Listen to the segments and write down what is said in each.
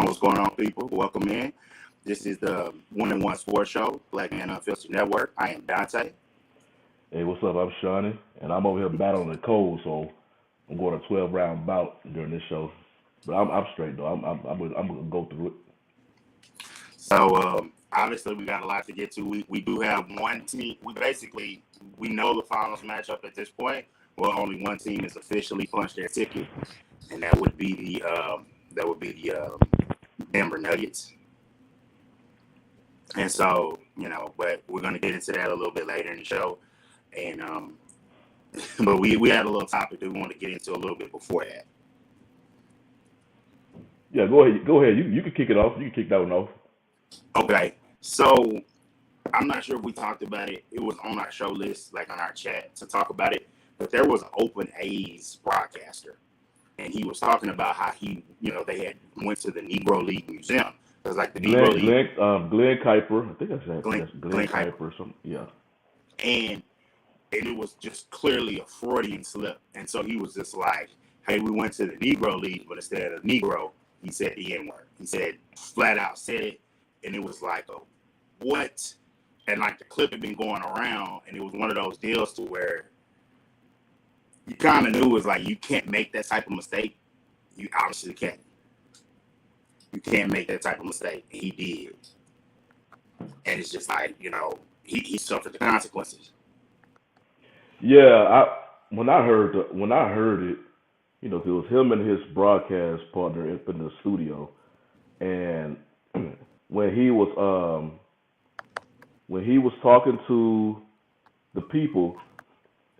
What's going on, people? Welcome in. This is the One and One Sports Show, Black Man Unfiltered Network. I am Dante. Hey, what's up? I'm Shawnee, and I'm over here battling the cold, so I'm going a 12-round bout during this show. But I'm straight though. I'm gonna go through it. So obviously we got a lot to get to. We do have one team. We know the finals matchup at this point. Well, only one team has officially punched their ticket, and that would be the Denver Nuggets. And so, but we're gonna get into that a little bit later in the show. And but we had a little topic that we want to get into a little bit before that. Yeah, go ahead. Go ahead. You can kick it off. You can kick that one off. Okay, so I'm not sure if we talked about it. It was on our show list, like on our chat, to talk about it. But there was an Open A's broadcaster, and he was talking about how they had went to the Negro League Museum. Because like the Negro League, Glenn Kuiper. I think that's Glenn Kuiper or something. Yeah. And it was just clearly a Freudian slip. And so he was just like, hey, we went to the Negro League, but instead of Negro, he said the N-word. He said, flat out said it. And it was like, what? And like the clip had been going around, and it was one of those deals to where you kind of knew it was like, you can't make that type of mistake. You obviously can't. You can't make that type of mistake. And he did. And it's just like, he suffered the consequences. Yeah, when I heard it, it was him and his broadcast partner up in the studio, and when he was talking to the people,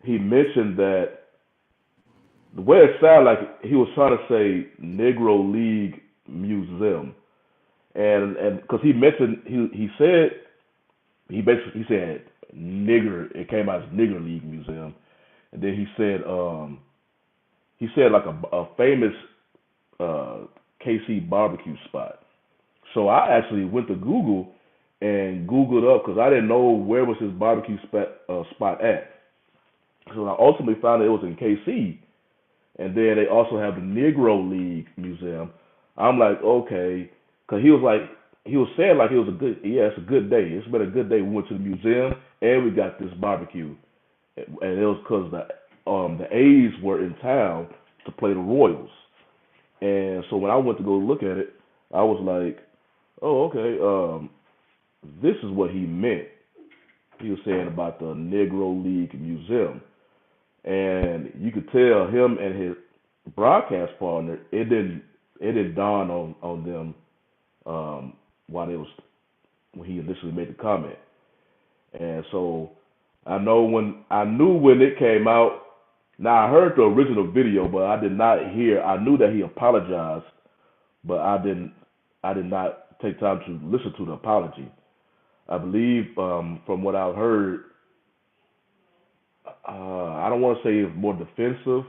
he mentioned that the way it sounded like he was trying to say Negro League Museum, and because he mentioned he said nigger, it came out as Nigger League Museum, and then he said like a famous KC barbecue spot. So I actually went to Google and Googled up because I didn't know where was his barbecue spot at. So I ultimately found that it was in KC, and then they also have the Negro League Museum. I'm like, okay, because he was saying like it's a good day. It's been a good day. We went to the museum and we got this barbecue, and it was because the A's were in town to play the Royals, and so when I went to go look at it, I was like, oh, okay, this is what he meant. He was saying about the Negro League Museum, and you could tell him and his broadcast partner, it didn't dawn on them when he initially made the comment. And so I knew when it came out. Now I heard the original video, but I did not hear. I knew that he apologized, but I did not take time to listen to the apology. I believe from what I've heard, I don't want to say it's more defensive,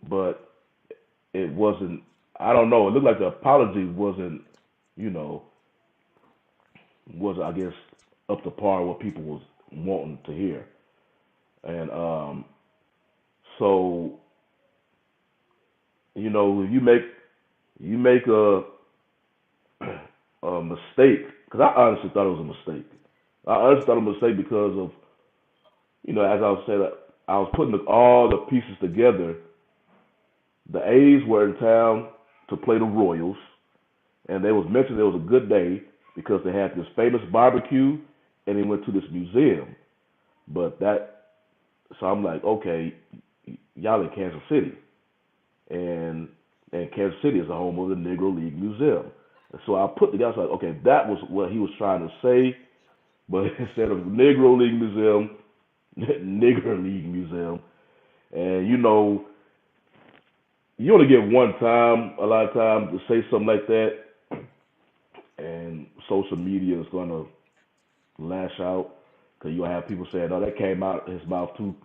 but it wasn't. I don't know. It looked like the apology wasn't, was I guess up to par what people was wanting to hear, and so you make a mistake, because I honestly thought it was a mistake. I honestly thought it was a mistake because of as I was saying, I was putting all the pieces together. The A's were in town to play the Royals, and they was mentioned it was a good day because they had this famous barbecue and they went to this museum. So I'm like, okay, y'all in Kansas City, and Kansas City is the home of the Negro League Museum. And so I put together, like, okay, that was what he was trying to say, but instead of Negro League Museum, Nigger League Museum, and you only get one time, a lot of times, to say something like that, and social media is going to lash out because you'll have people saying, "No, that came out his mouth too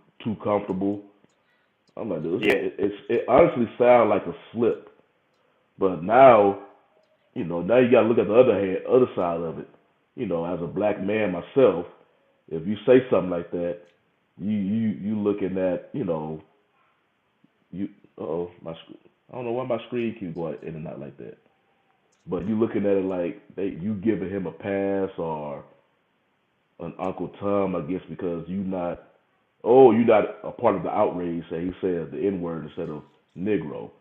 comfortable." I'm like, it honestly sounds like a slip, but now, now you got to look at the other side of it. As a black man myself, if you say something like that, you looking at, you I don't know why my screen keeps going in and out like that. But you looking at it like you giving him a pass or an Uncle Tom, I guess, because you're not a part of the outrage that he said the N word instead of Negro.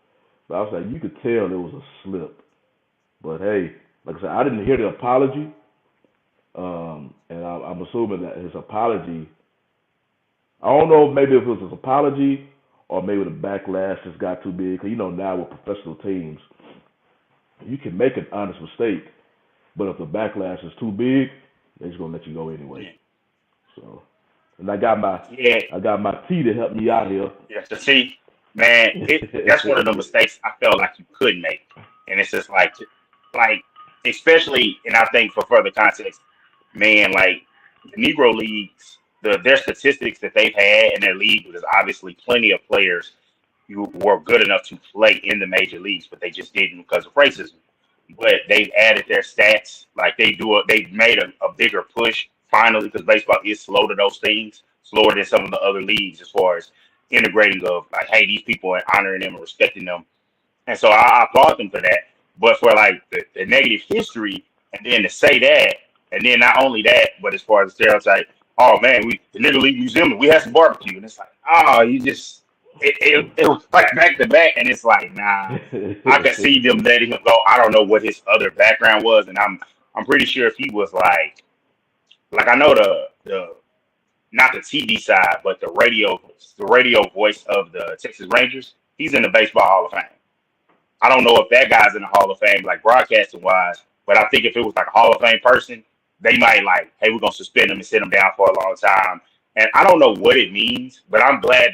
But I was like, you could tell it was a slip. But hey, like I said, I didn't hear the apology, and I'm assuming that his apology. I don't know maybe if it was his apology or maybe the backlash just got too big. Cause now with professional teams, you can make an honest mistake, but if the backlash is too big, they're just gonna let you go anyway. So, and I got my tea to help me out here. Yeah, the tea, man. That's one of the mistakes I felt like you could make, and it's just like especially, and I think for further context, man, like the Negro leagues, their statistics that they've had in their league, there's obviously plenty of players who were good enough to play in the major leagues, but they just didn't because of racism. But they've added their stats, like they've made a bigger push finally because baseball is slow to those things, slower than some of the other leagues as far as integrating of like, hey, these people and honoring them and respecting them. And so I applaud them for that. But for like the negative history, and then to say that, and then not only that, but as far as the stereotype, oh man, the Nigga League Museum, we had some barbecue, and it's like, oh, you just it was like back to back, and it's like, nah, I could see them letting him go. I don't know what his other background was, and I'm pretty sure if he was like I know the not the TV side, but the radio voice of the Texas Rangers, he's in the Baseball Hall of Fame. I don't know if that guy's in the Hall of Fame, like broadcasting wise, but I think if it was like a Hall of Fame person, they might like, hey, we're gonna suspend him and sit him down for a long time. And I don't know what it means, but I'm glad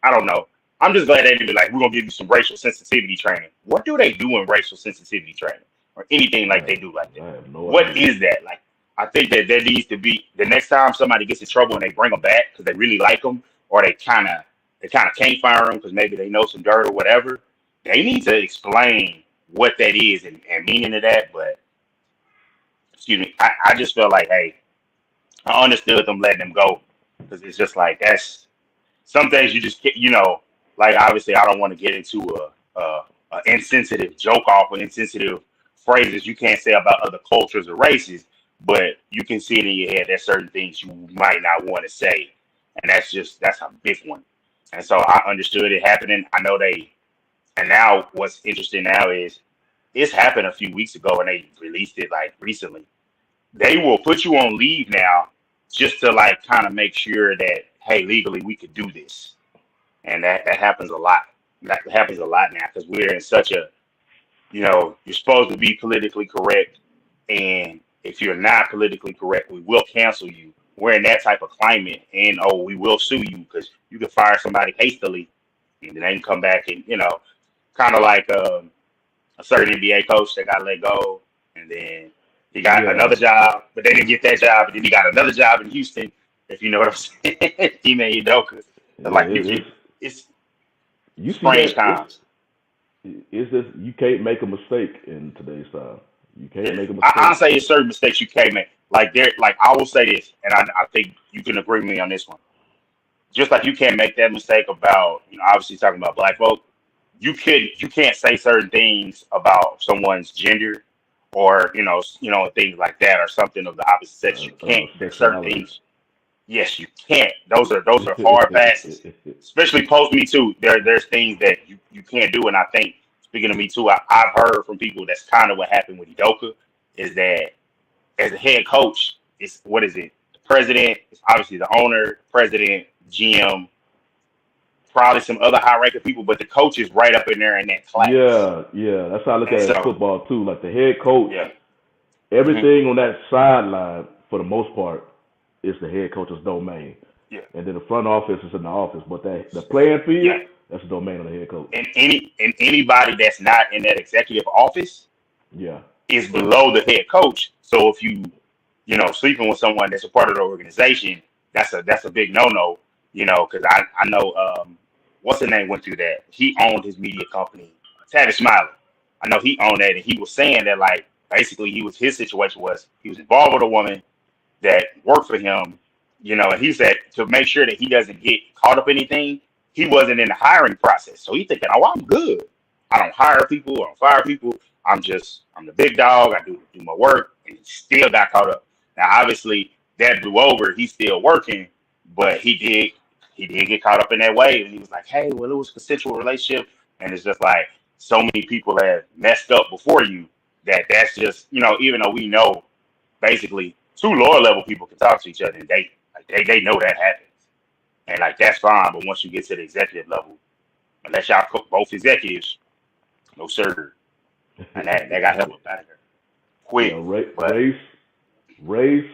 I don't know. I'm just glad they didn't be like, we're gonna give you some racial sensitivity training. What do they do in racial sensitivity training or anything like they do like that? I have no What idea. is that? Like, I think that there needs to be the next time somebody gets in trouble and they bring them back because they really like them, or they kind of can't fire them because maybe they know some dirt or whatever. They need to explain what that is and meaning of that. But excuse me, I just felt like, hey, I understood them letting them go because it's just like that's some things you just can't, like obviously I don't want to get into a insensitive joke off or insensitive phrases you can't say about other cultures or races, but you can see it in your head. There's certain things you might not want to say, and that's a big one. And so I understood it happening. I know and now what's interesting now is it's happened a few weeks ago and they released it like recently. They will put you on leave now just to like kind of make sure that, hey, legally we could do this. And that happens a lot. That happens a lot now because we're in such a, you're supposed to be politically correct. And if you're not politically correct, we will cancel you. We're in that type of climate. And, we will sue you because you can fire somebody hastily and then they can come back and, kind of like a certain NBA coach that got let go, and then he got another job, but they didn't get that job, and then he got another job in Houston. If you know what I'm saying, he made because like it's strange times. It's just you can't make a mistake in today's time. You can't make a mistake. I'll say it's certain mistakes you can't make. Like I will say this, and I think you can agree with me on this one. Just like you can't make that mistake about, obviously talking about black folk. You can't say certain things about someone's gender or things like that or something of the opposite sex. You can't. There's certain things. Yes, you can't. Those are hard passes, especially post Me Too. There's things that you can't do, and I think speaking of Me Too, I've heard from people that's kind of what happened with Udoka is that as a head coach, it's what is it? The president is obviously the owner, president, GM. Probably some other high-ranking people, but the coach is right up in there in that class. Yeah. That's how I look at it in football too. Like the head coach, everything on that sideline for the most part is the head coach's domain. Yeah. And then the front office is in the office, but the playing field, that's the domain of the head coach. And anybody that's not in that executive office, is below the head coach. So if you sleeping with someone that's a part of the organization, that's a big no-no. Because I know what's his name went through that. He owned his media company, Tavis Smiley. I know he owned that, and he was saying that like basically his situation was he was involved with a woman that worked for him, and he said to make sure that he doesn't get caught up in anything, he wasn't in the hiring process. So he's thinking, oh, I'm good. I don't hire people. I don't fire people. I'm the big dog. I do my work, and he still got caught up. Now, obviously, that blew over. He's still working, but he did get caught up in that wave, and he was like, "Hey, well, it was a consensual relationship," and it's just like so many people have messed up before you that's just even though we know basically two lower level people can talk to each other and date, like they know that happens, and like that's fine. But once you get to the executive level, unless y'all cook both executives, no sir, and that got help up out of there quick. But race,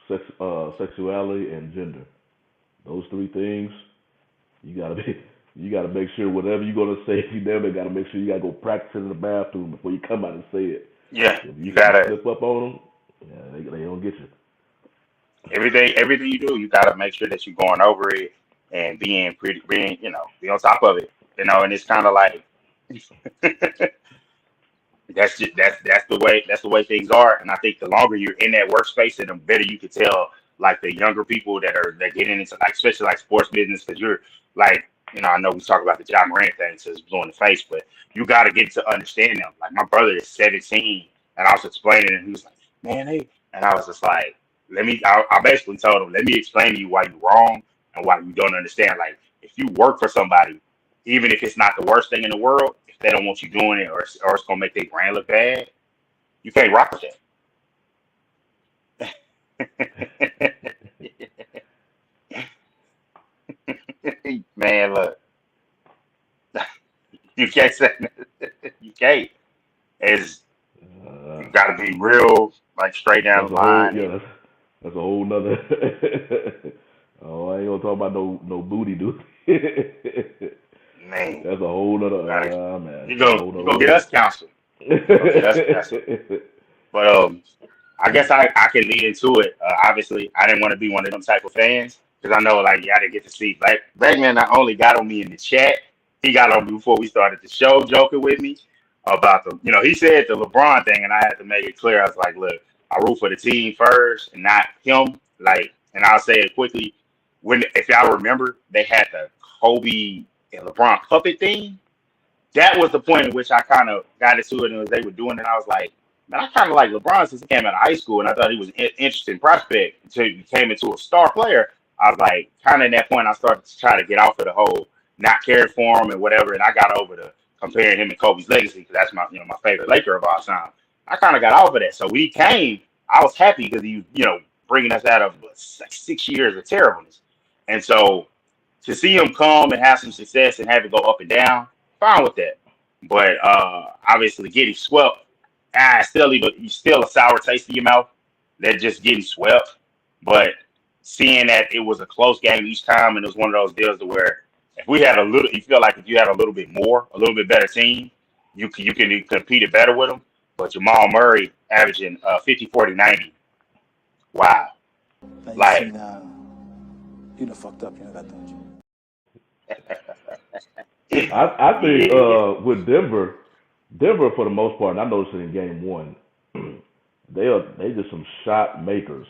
sexuality, and gender. Those three things, you gotta make sure whatever you're gonna say, if you never gotta make sure you gotta go practice it in the bathroom before you come out and say it. yeah, If you gotta slip up on them, yeah, they don't get you. everything you do, you gotta make sure that you're going over it and be on top of it. And it's kind of like that's the way things are. And I think the longer you're in that workspace, and the better you can tell like the younger people that get into like especially like sports business, because you're like I know we talk about the John Morant thing, so it's blue in the face, but you got to get to understand them. Like my brother is 17, and I was explaining, and he was like, "Man, hey," and I was just like, I basically told him, "Let me explain to you why you're wrong and why you don't understand. Like if you work for somebody, even if it's not the worst thing in the world, if they don't want you doing it, or it's gonna make their brand look bad, you can't rock with that." Man, look, you can't say you can't. It's Uh, you got to be real, like straight down that's the a whole line. yeah. And That's a whole nother. Oh, I ain't gonna talk about no booty, dude. man, That's a whole nother. you gotta, Man, you that's a gonna whole you nother gonna get world. us counsel. You gonna get us counsel. But I guess I can lead into it. Obviously, I didn't want to be one of them type of fans because I know like I didn't get to see Blackman not only got on me in the chat, he got on me before we started the show, joking with me about he said the LeBron thing, and I had to make it clear. I was like, look, I root for the team first and not him. Like, and I'll say it quickly. If y'all remember, they had the Kobe and LeBron puppet thing. That was the point at which I kind of got into it, and as they were doing it, I was like, man, I kind of like LeBron since he came out of high school, and I thought he was an interesting prospect until he came into a star player. I was like, kind of at that point, I started to try to get off of the whole not caring for him and whatever, and I got over to comparing him and Kobe's legacy because that's my favorite Laker of all time. I kind of got off of that. So when he came, I was happy because he bringing us out of 6 years of terribleness, and so to see him come and have some success and have it go up and down, fine with that. But obviously getting swept, still a sour taste in your mouth. That just getting swept. But seeing that it was a close game each time, and it was one of those deals to where you feel like if you had a little bit more, a little bit better team, you can compete it better with them. But Jamal Murray averaging 50, 40, 90. Wow. Now you see Like, now, you done fucked up, you know that, don't you? I think yeah, with Denver for the most part, and I noticed it in game one, they just some shot makers.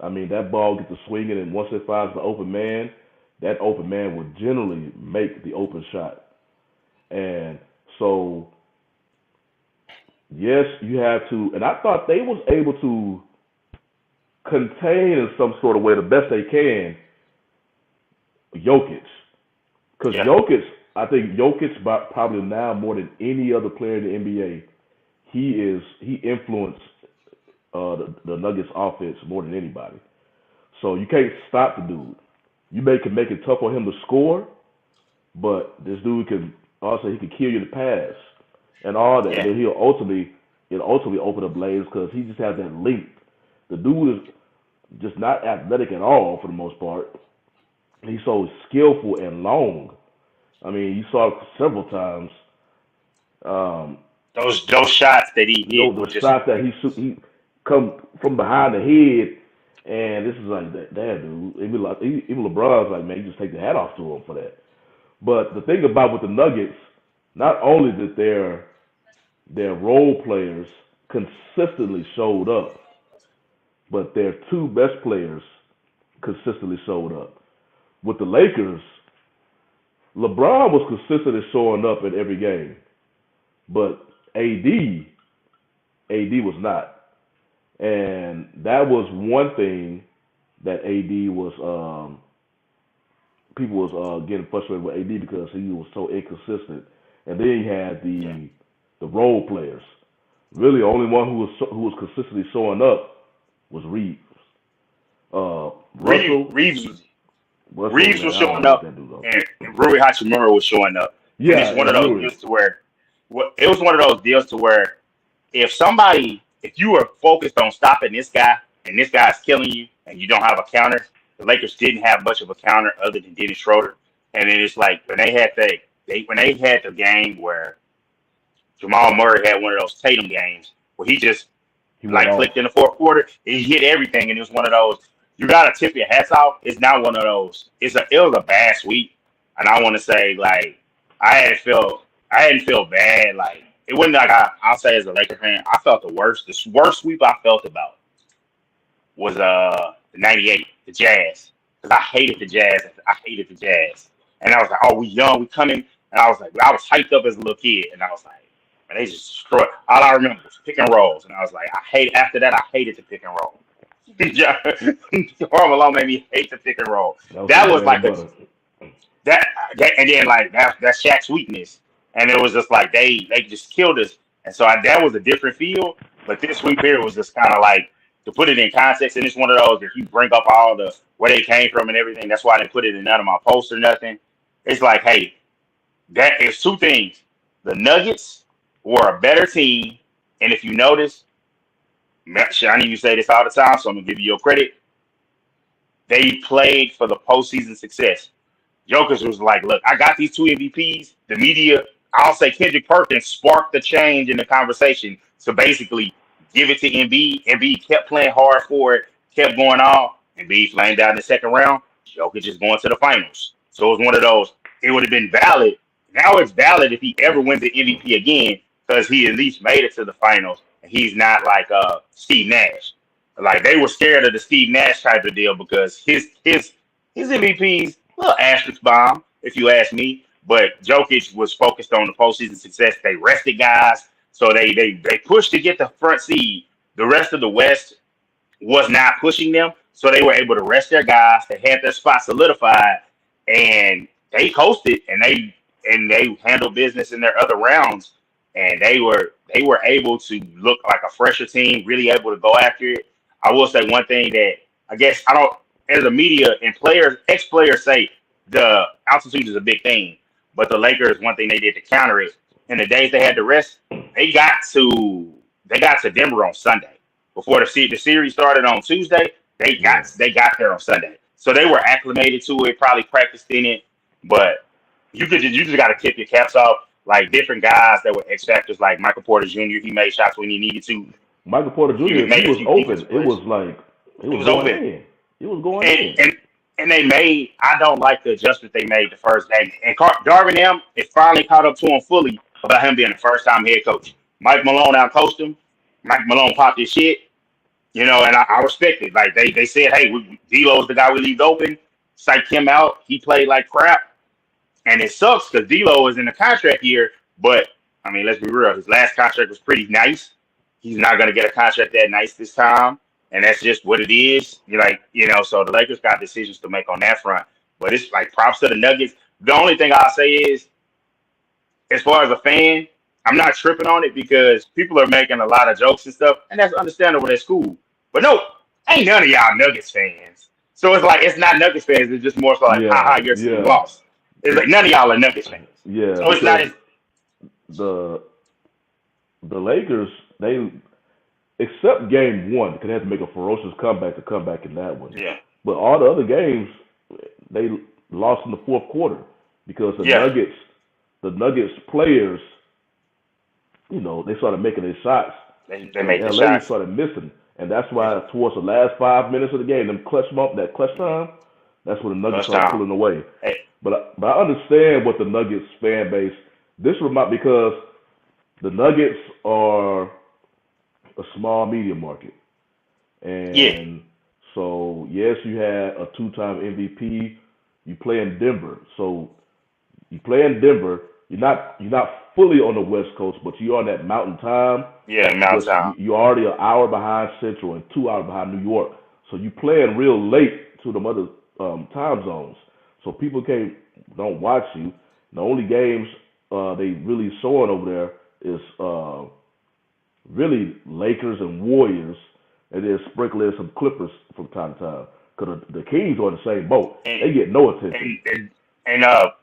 I mean, that ball gets to swinging, and once it finds the open man, that open man will generally make the open shot. And so, yes, you have to. And I thought they was able to contain in some sort of way the best they can Jokic. Because yeah, I think Jokic probably now more than any other player in the NBA, he influenced the Nuggets offense more than anybody. So you can't stop the dude. Can make it tough on him to score, but this dude he can kill you to pass and all that. And yeah. then it'll ultimately open up lanes because he just has that length. The dude is just not athletic at all for the most part. He's so skillful and long. I mean, you saw it several times. Those shots that he hit The were just shots that he come from behind the head, and this is like that, dude. Even LeBron's like, man, you just take the hat off to him for that. But the thing about with the Nuggets, not only did their role players consistently showed up, but their two best players consistently showed up. With the Lakers, LeBron was consistently showing up in every game. but AD was not, and that was one thing that AD was. People was getting frustrated with AD because he was so inconsistent, and then you had Yeah. the role players. Really, the only one who was consistently showing up was Reeves. Russell, Reeves was Russell, Reeves man, was I don't showing know what up, that dude though. and Rui Hachimura was showing up, and Yeah, it's one of and those Rui. deals to where, it was one of those deals to where if you were focused on stopping this guy, and this guy's killing you, and you don't have a counter, the Lakers didn't have much of a counter other than Dennis Schroeder, and then it's like when they had the game where Jamal Murray had one of those Tatum games where he just He went like off. clicked in the fourth quarter. He hit everything, and it was one of those. You gotta tip your hats off. It's not one of those. It was a bad sweep, and I want to say like I hadn't felt bad. Like it wasn't like I'll say as a Laker fan, I felt the worst. The worst sweep I felt about was the '98, the Jazz, because I hated the Jazz. I hated the Jazz, and I was like, oh, we young, we coming, and I was like, I was hyped up as a little kid, and I was like, man, they just destroyed. All I remember was pick and rolls, and I was like, After that, I hated the pick and roll. Karl Malone made me hate the pick and roll. That was That the was bread and like butter. and then like that's Shaq's weakness, and it was just like they just killed us, and so that was a different feel. But this sweep here was just kind of like to put it in context, and it's one of those if you bring up all the where they came from and everything. That's why I didn't put it in none of my posts or nothing. It's like, hey, that is two things. The Nuggets were a better team, and if you notice, Shani, you say this all the time, so I'm gonna give you your credit. They played for the postseason success. Jokic was like, look, I got these two MVPs. The media, I'll say Kendrick Perkins sparked the change in the conversation. So basically, give it to Embiid. Embiid kept playing hard for it, kept going on. Embiid flamed out in the second round. Jokic is going to the finals. So it was one of those, it would have been valid. Now it's valid if he ever wins the MVP again because he at least made it to the finals. And he's not like Steve Nash. Like they were scared of the Steve Nash type of deal because his MVPs, a little asterisk bomb, if you ask me. But Jokic was focused on the postseason success. They rested guys, so they pushed to get the front seed. The rest of the West was not pushing them, so they were able to rest their guys. They had their spot solidified, and they coasted and they handled business in their other rounds. And they were able to look like a fresher team, really able to go after it. I will say one thing that I guess I don't, as the media and players, ex-players say the altitude is a big thing, but the Lakers, one thing they did to counter it, in the days they had to rest, they got to Denver on Sunday before the series started on Tuesday. They got there on Sunday, so they were acclimated to it, probably practiced in it. But you just got to tip your caps off. Like different guys that were X factors, like Michael Porter Jr. He made shots when he needed to. Michael Porter Jr. He was open. It was like it was going open. in. It was going in. And they made. I don't like the adjustment they made the first game. And Darvin M. It finally caught up to him fully about him being the first time head coach. Mike Malone outcoached him. Mike Malone popped his shit. And I respect it. Like they said, hey, D'Lo's the guy we leave open. Psyched him out. He played like crap. And it sucks because D'Lo is in the contract year, but I mean, let's be real. His last contract was pretty nice. He's not going to get a contract that nice this time, and that's just what it is. So the Lakers got decisions to make on that front. But it's like props to the Nuggets. The only thing I'll say is, as far as a fan, I'm not tripping on it because people are making a lot of jokes and stuff, and that's understandable. That's cool. But no, ain't none of y'all Nuggets fans. So it's like it's not Nuggets fans. It's just more so like, haha, your team lost. It's like none of y'all are Nuggets fans. Yeah. So it's not as the Lakers, they except game one, because they had to make a ferocious comeback to come back in that one. Yeah. But all the other games, they lost in the fourth quarter because the Nuggets players, they started making their shots. They made the LA shots. started missing, and that's why towards the last 5 minutes of the game, that clutch time, that's when the Nuggets started pulling away. Hey. But I understand what the Nuggets fan base. This was not because the Nuggets are a small media market, and so yes, you had a 2-time MVP. You play in Denver, so you play in Denver. you're not fully on the West Coast, but you're on that mountain time. Yeah, Mountain Which Time. you're already an hour behind Central and 2 hours behind New York. So you playing real late to the other time zones. So people don't watch you. The only games they really showing over there is really Lakers and Warriors, and then sprinkling some Clippers from time to time. Because the Kings are in the same boat. And They get no attention.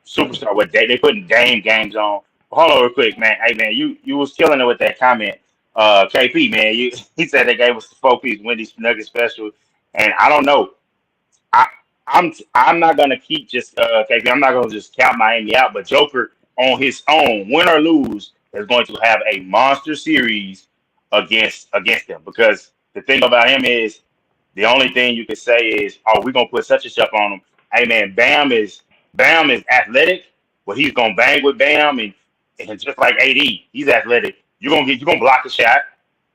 Superstar, what they putting Dame games on. Hold on real quick, man. Hey man, you was killing it with that comment. KP, man, he said they gave us the 4-piece Wendy's Nugget special, and I don't know. I I'm not gonna keep just KP. I'm not gonna just count Miami out, but Joker on his own, win or lose, is going to have a monster series against them, because the thing about him is the only thing you can say is, oh, we're gonna put such and such on him. Hey man, Bam is athletic, but he's gonna bang with Bam, and just like AD, he's athletic. You're gonna block a shot.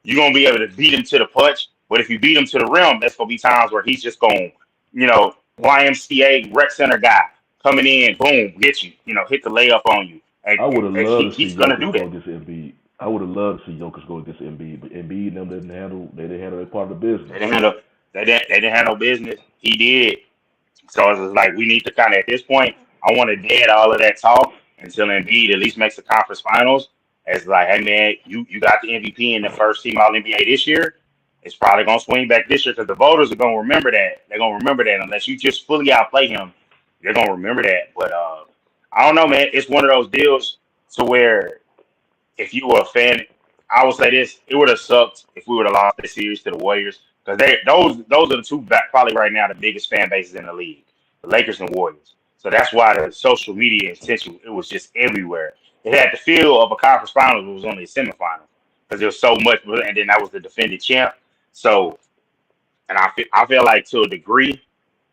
You're gonna be able to beat him to the punch. But if you beat him to the rim, that's gonna be times where he's just gonna, YMCA rec center guy coming in, boom, get you, hit the layup on you. And, I would have and loved to he's see gonna do Jokic go that. against Embiid. I would have loved to see Jokic go against Embiid, but Embiid and them they didn't handle their part of the They business. didn't handle they didn't have no business. He did. So it's just like we need to kind of, at this point, I want to dead all of that talk until Embiid at least makes the conference finals. It's like, hey man, you got the MVP in the first team All NBA this year. It's probably gonna swing back this year because the voters are gonna remember that. They're gonna remember that unless you just fully outplay him, they're gonna remember that. But I don't know, man. It's one of those deals to where if you were a fan, I would say this: it would have sucked if we would have lost this series to the Warriors, because those are the two probably right now the biggest fan bases in the league, the Lakers and Warriors. So that's why the social media attention, it was just everywhere. It had the feel of a conference finals, but it was only a semifinal because there was so much, and then that was the defending champ. So, and I feel like to a degree,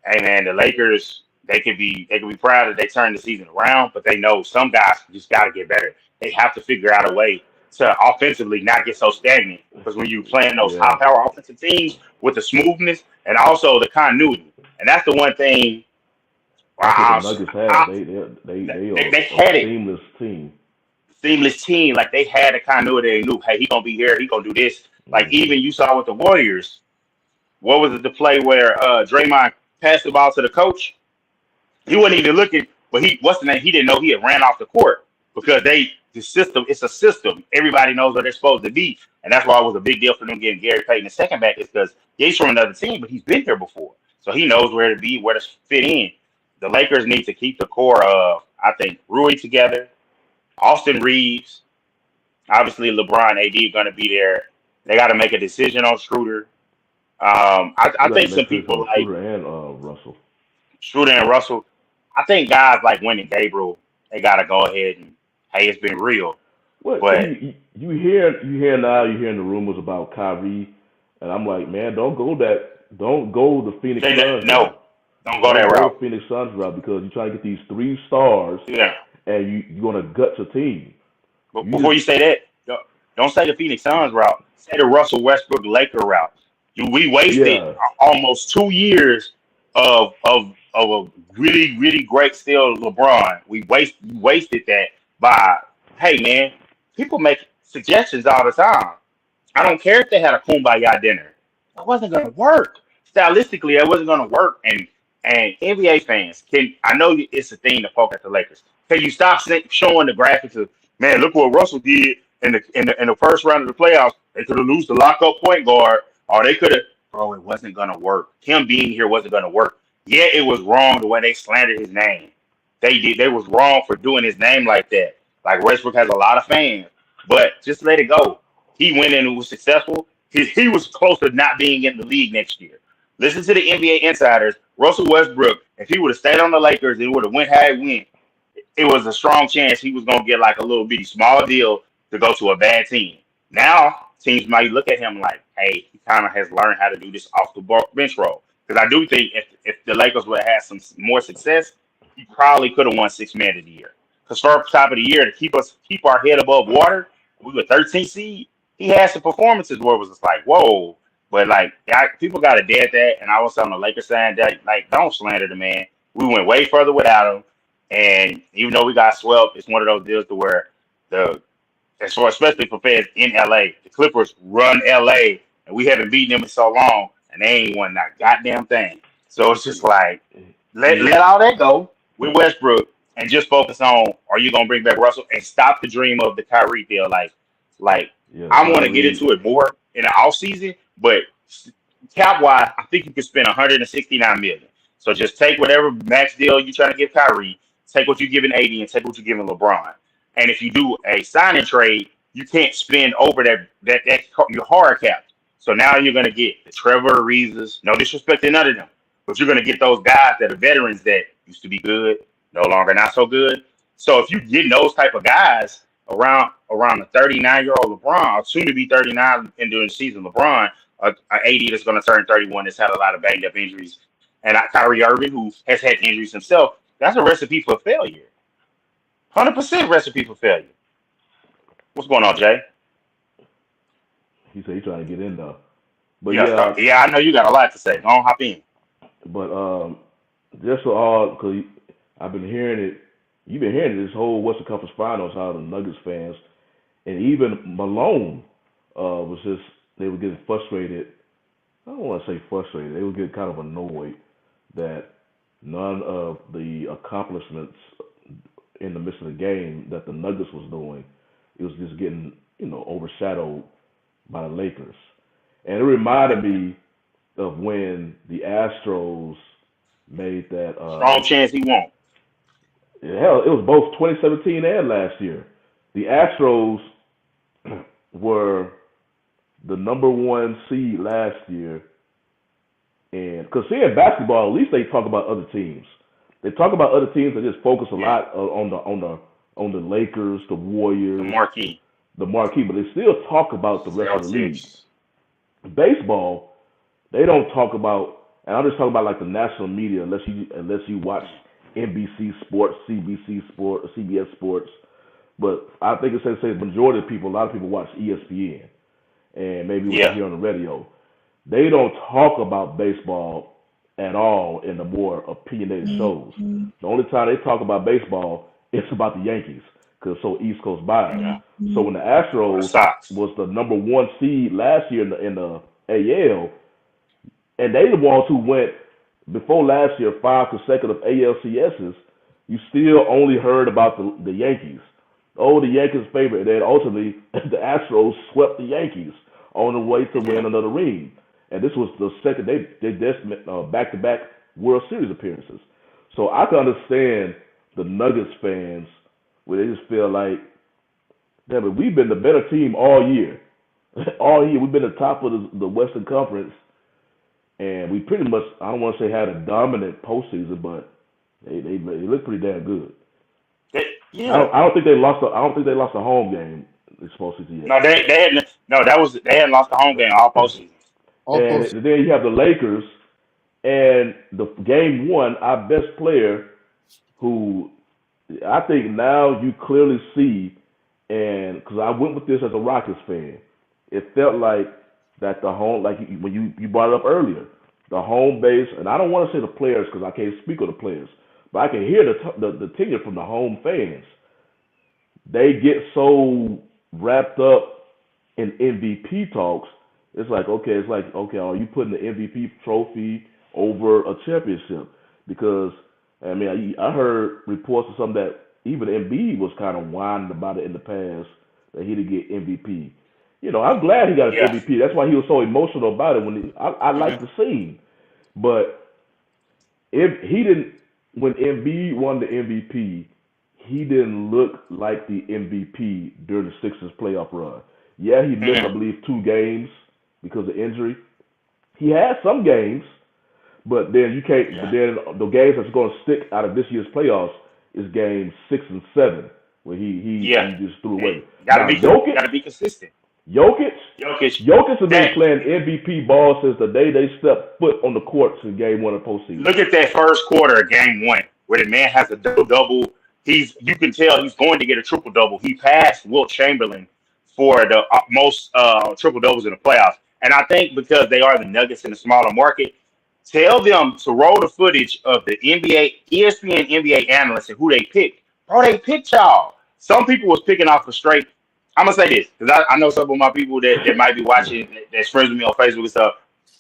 hey man, the Lakers, they could be proud that they turned the season around, but they know some guys just got to get better. They have to figure out a way to offensively not get so stagnant, because when you're playing those high Yeah, power offensive teams with the smoothness and also the continuity, and that's the one thing. that's what the I, Nuggets have. I, They are they a had it, seamless team. seamless team. Like they had the continuity. They knew, hey, he gonna be here. He gonna do this. Like Hmm. even you saw with the Warriors, what was it, the play where Draymond passed the ball to the coach? He wasn't even looking, but what's the name? He didn't know he had ran off the court because the system, it's a system. Everybody knows where they're supposed to be. And that's why it was a big deal for them getting Gary Payton the second back, is because he's from another team, but he's been here before. So he knows where to be, where to fit in. The Lakers need to keep the core of, I think, Rui together, Austin Reeves, obviously LeBron, AD are going to be there. They got to make a decision on Schroeder. You I got to think make some sure people on like Shooter and Russell. Schroeder and Russell, I think guys like Wendy Gabriel, they gotta go ahead and, hey, it's been real. What But you hear now? You hearing the rumors about Kyrie, and I'm like, man, don't go the Phoenix Suns no, route. don't go Don't that go the route. Phoenix Suns route because you're trying to get these 3 stars, Yeah. and you're gonna gut your team. But You before just you say that, don't say the Phoenix Suns route. Say the Russell Westbrook Laker route. We wasted yeah. almost 2 years of a really really great still LeBron. We wasted that by, hey man, people make suggestions all the time. I don't care if they had a kumbaya dinner. It wasn't gonna work. Stylistically, it wasn't gonna work. And NBA fans, I know it's a thing to poke at the Lakers. Can you stop showing the graphics of, man, look what Russell did in the first round of the playoffs. They could have lost the lockup point guard, or they could have. Bro, it wasn't gonna work. Him being here wasn't gonna work. Yeah, it was wrong the way they slandered his name. They did. They was wrong for doing his name like that. Like Westbrook has a lot of fans, but just let it go. He went in and was successful. He was close to not being in the league next year. Listen to the NBA insiders. Russell Westbrook, if he would have stayed on the Lakers, it would have went how it went. It was a strong chance he was gonna get like a little bitty small deal to go to a bad team. Now teams might look at him like, hey, he kind of has learned how to do this off the bench role. Because I do think if the Lakers would have had some more success, he probably could have won 6 Man of the year. Because for top of the year to keep our head above water, we were 13th seed. He had some performances where it was just like, whoa. But like, people got to dead that. And I was on the Lakers saying that, like, don't slander the man. We went way further without him. And even though we got swept, it's one of those deals to where especially for fans in LA, the Clippers run LA, and we haven't beaten them in so long, and they ain't won that goddamn thing. So it's just like let all that go with Westbrook and just focus on, are you gonna bring back Russell and stop the dream of the Kyrie deal? Like I want to get into it more in the offseason, but cap wise, I think you could spend 169 million. So just take whatever max deal you're trying to give Kyrie, take what you're giving AD, and take what you're giving LeBron. And if you do a sign and trade, you can't spend over that your hard cap. So now you're going to get the Trevor Ariza's, no disrespect to none of them, but you're going to get those guys that are veterans that used to be good, no longer not so good. So if you get those type of guys around a 39-year-old LeBron, or soon to be 39 in during the season, LeBron, an 80 that's going to turn 31, that's had a lot of banged up injuries, and Kyrie Irving, who has had injuries himself, that's a recipe for failure. 100% recipe for failure. What's going on, Jay? He said he's trying to get in though. But yeah, I know you got a lot to say. Go on, hop in. But just for all, because I've been hearing it. You've been hearing it, this whole Western Conference Finals, how the Nuggets fans and even Malone was just, they were getting frustrated. I don't want to say frustrated. They were getting kind of annoyed that none of the accomplishments in the midst of the game that the Nuggets was doing, it was just getting, overshadowed by the Lakers. And it reminded me of when the Astros made that strong chance he won't. Hell, it was both 2017 and last year. The Astros were the number 1 seed last year, and because seeing basketball, at least they talk about other teams. They talk about other teams that just focus a lot on the Lakers, the Warriors, the marquee, but they still talk about the rest of the league. Baseball, they don't talk about, and I'm just talking about like the national media, unless you watch NBC Sports, CBC Sports, CBS Sports. But I think it's safe to say the majority of people, a lot of people watch ESPN and maybe what you hear on the radio. They don't talk about baseball at all in the more opinionated shows. The only time they talk about baseball, it's about the Yankees because it's so East Coast biased. So when the Astros was the number 1 seed last year in the AL, and they the ones who went before last year 5 consecutive ALCSs, you still only heard about the Yankees. Oh, the Yankees' favorite. And then ultimately, the Astros swept the Yankees on the way to win another ring. And this was the second, they just back-to-back World Series appearances. So I can understand the Nuggets fans where they just feel like, damn it, we've been the better team all year. All year, we've been the top of the Western Conference. And we pretty much, I don't want to say had a dominant postseason, but they look pretty damn good. I don't think they lost. I don't think they lost a home game this postseason yet. No, they hadn't. No, they hadn't lost a home game all postseason. And then you have the Lakers, and the game 1, our best player, who I think now you clearly see, and because I went with this as a Rockets fan, it felt like that the home, like when you brought it up earlier, the home base, and I don't want to say the players because I can't speak of the players, but I can hear the tenure from the home fans. They get so wrapped up in MVP talks. It's like, okay, are you putting the MVP trophy over a championship? Because, I mean, I heard reports of something that even Embiid was kind of whining about it in the past, that he didn't get MVP. I'm glad he got his MVP. That's why he was so emotional about it. I liked the scene. But if he didn't, when Embiid won the MVP, he didn't look like the MVP during the Sixers playoff run. Yeah, he missed, I believe, 2 games because of injury. He had some games, but then you can't. But then the games that's going to stick out of this year's playoffs is games 6 and 7, where he just threw away. Gotta be consistent. Jokic has been playing MVP ball since the day they stepped foot on the courts in Game 1 of postseason. Look at that first quarter of Game 1, where the man has a double-double. You can tell he's going to get a triple-double. He passed Wilt Chamberlain for the most triple-doubles in the playoffs. And I think because they are the Nuggets in the smaller market, Tell them to roll the footage of the ESPN NBA analysts and who they picked. Bro, they picked y'all. Some people was picking off a straight. I'm gonna say this because I know some of my people that might be watching that's friends with me on Facebook and stuff.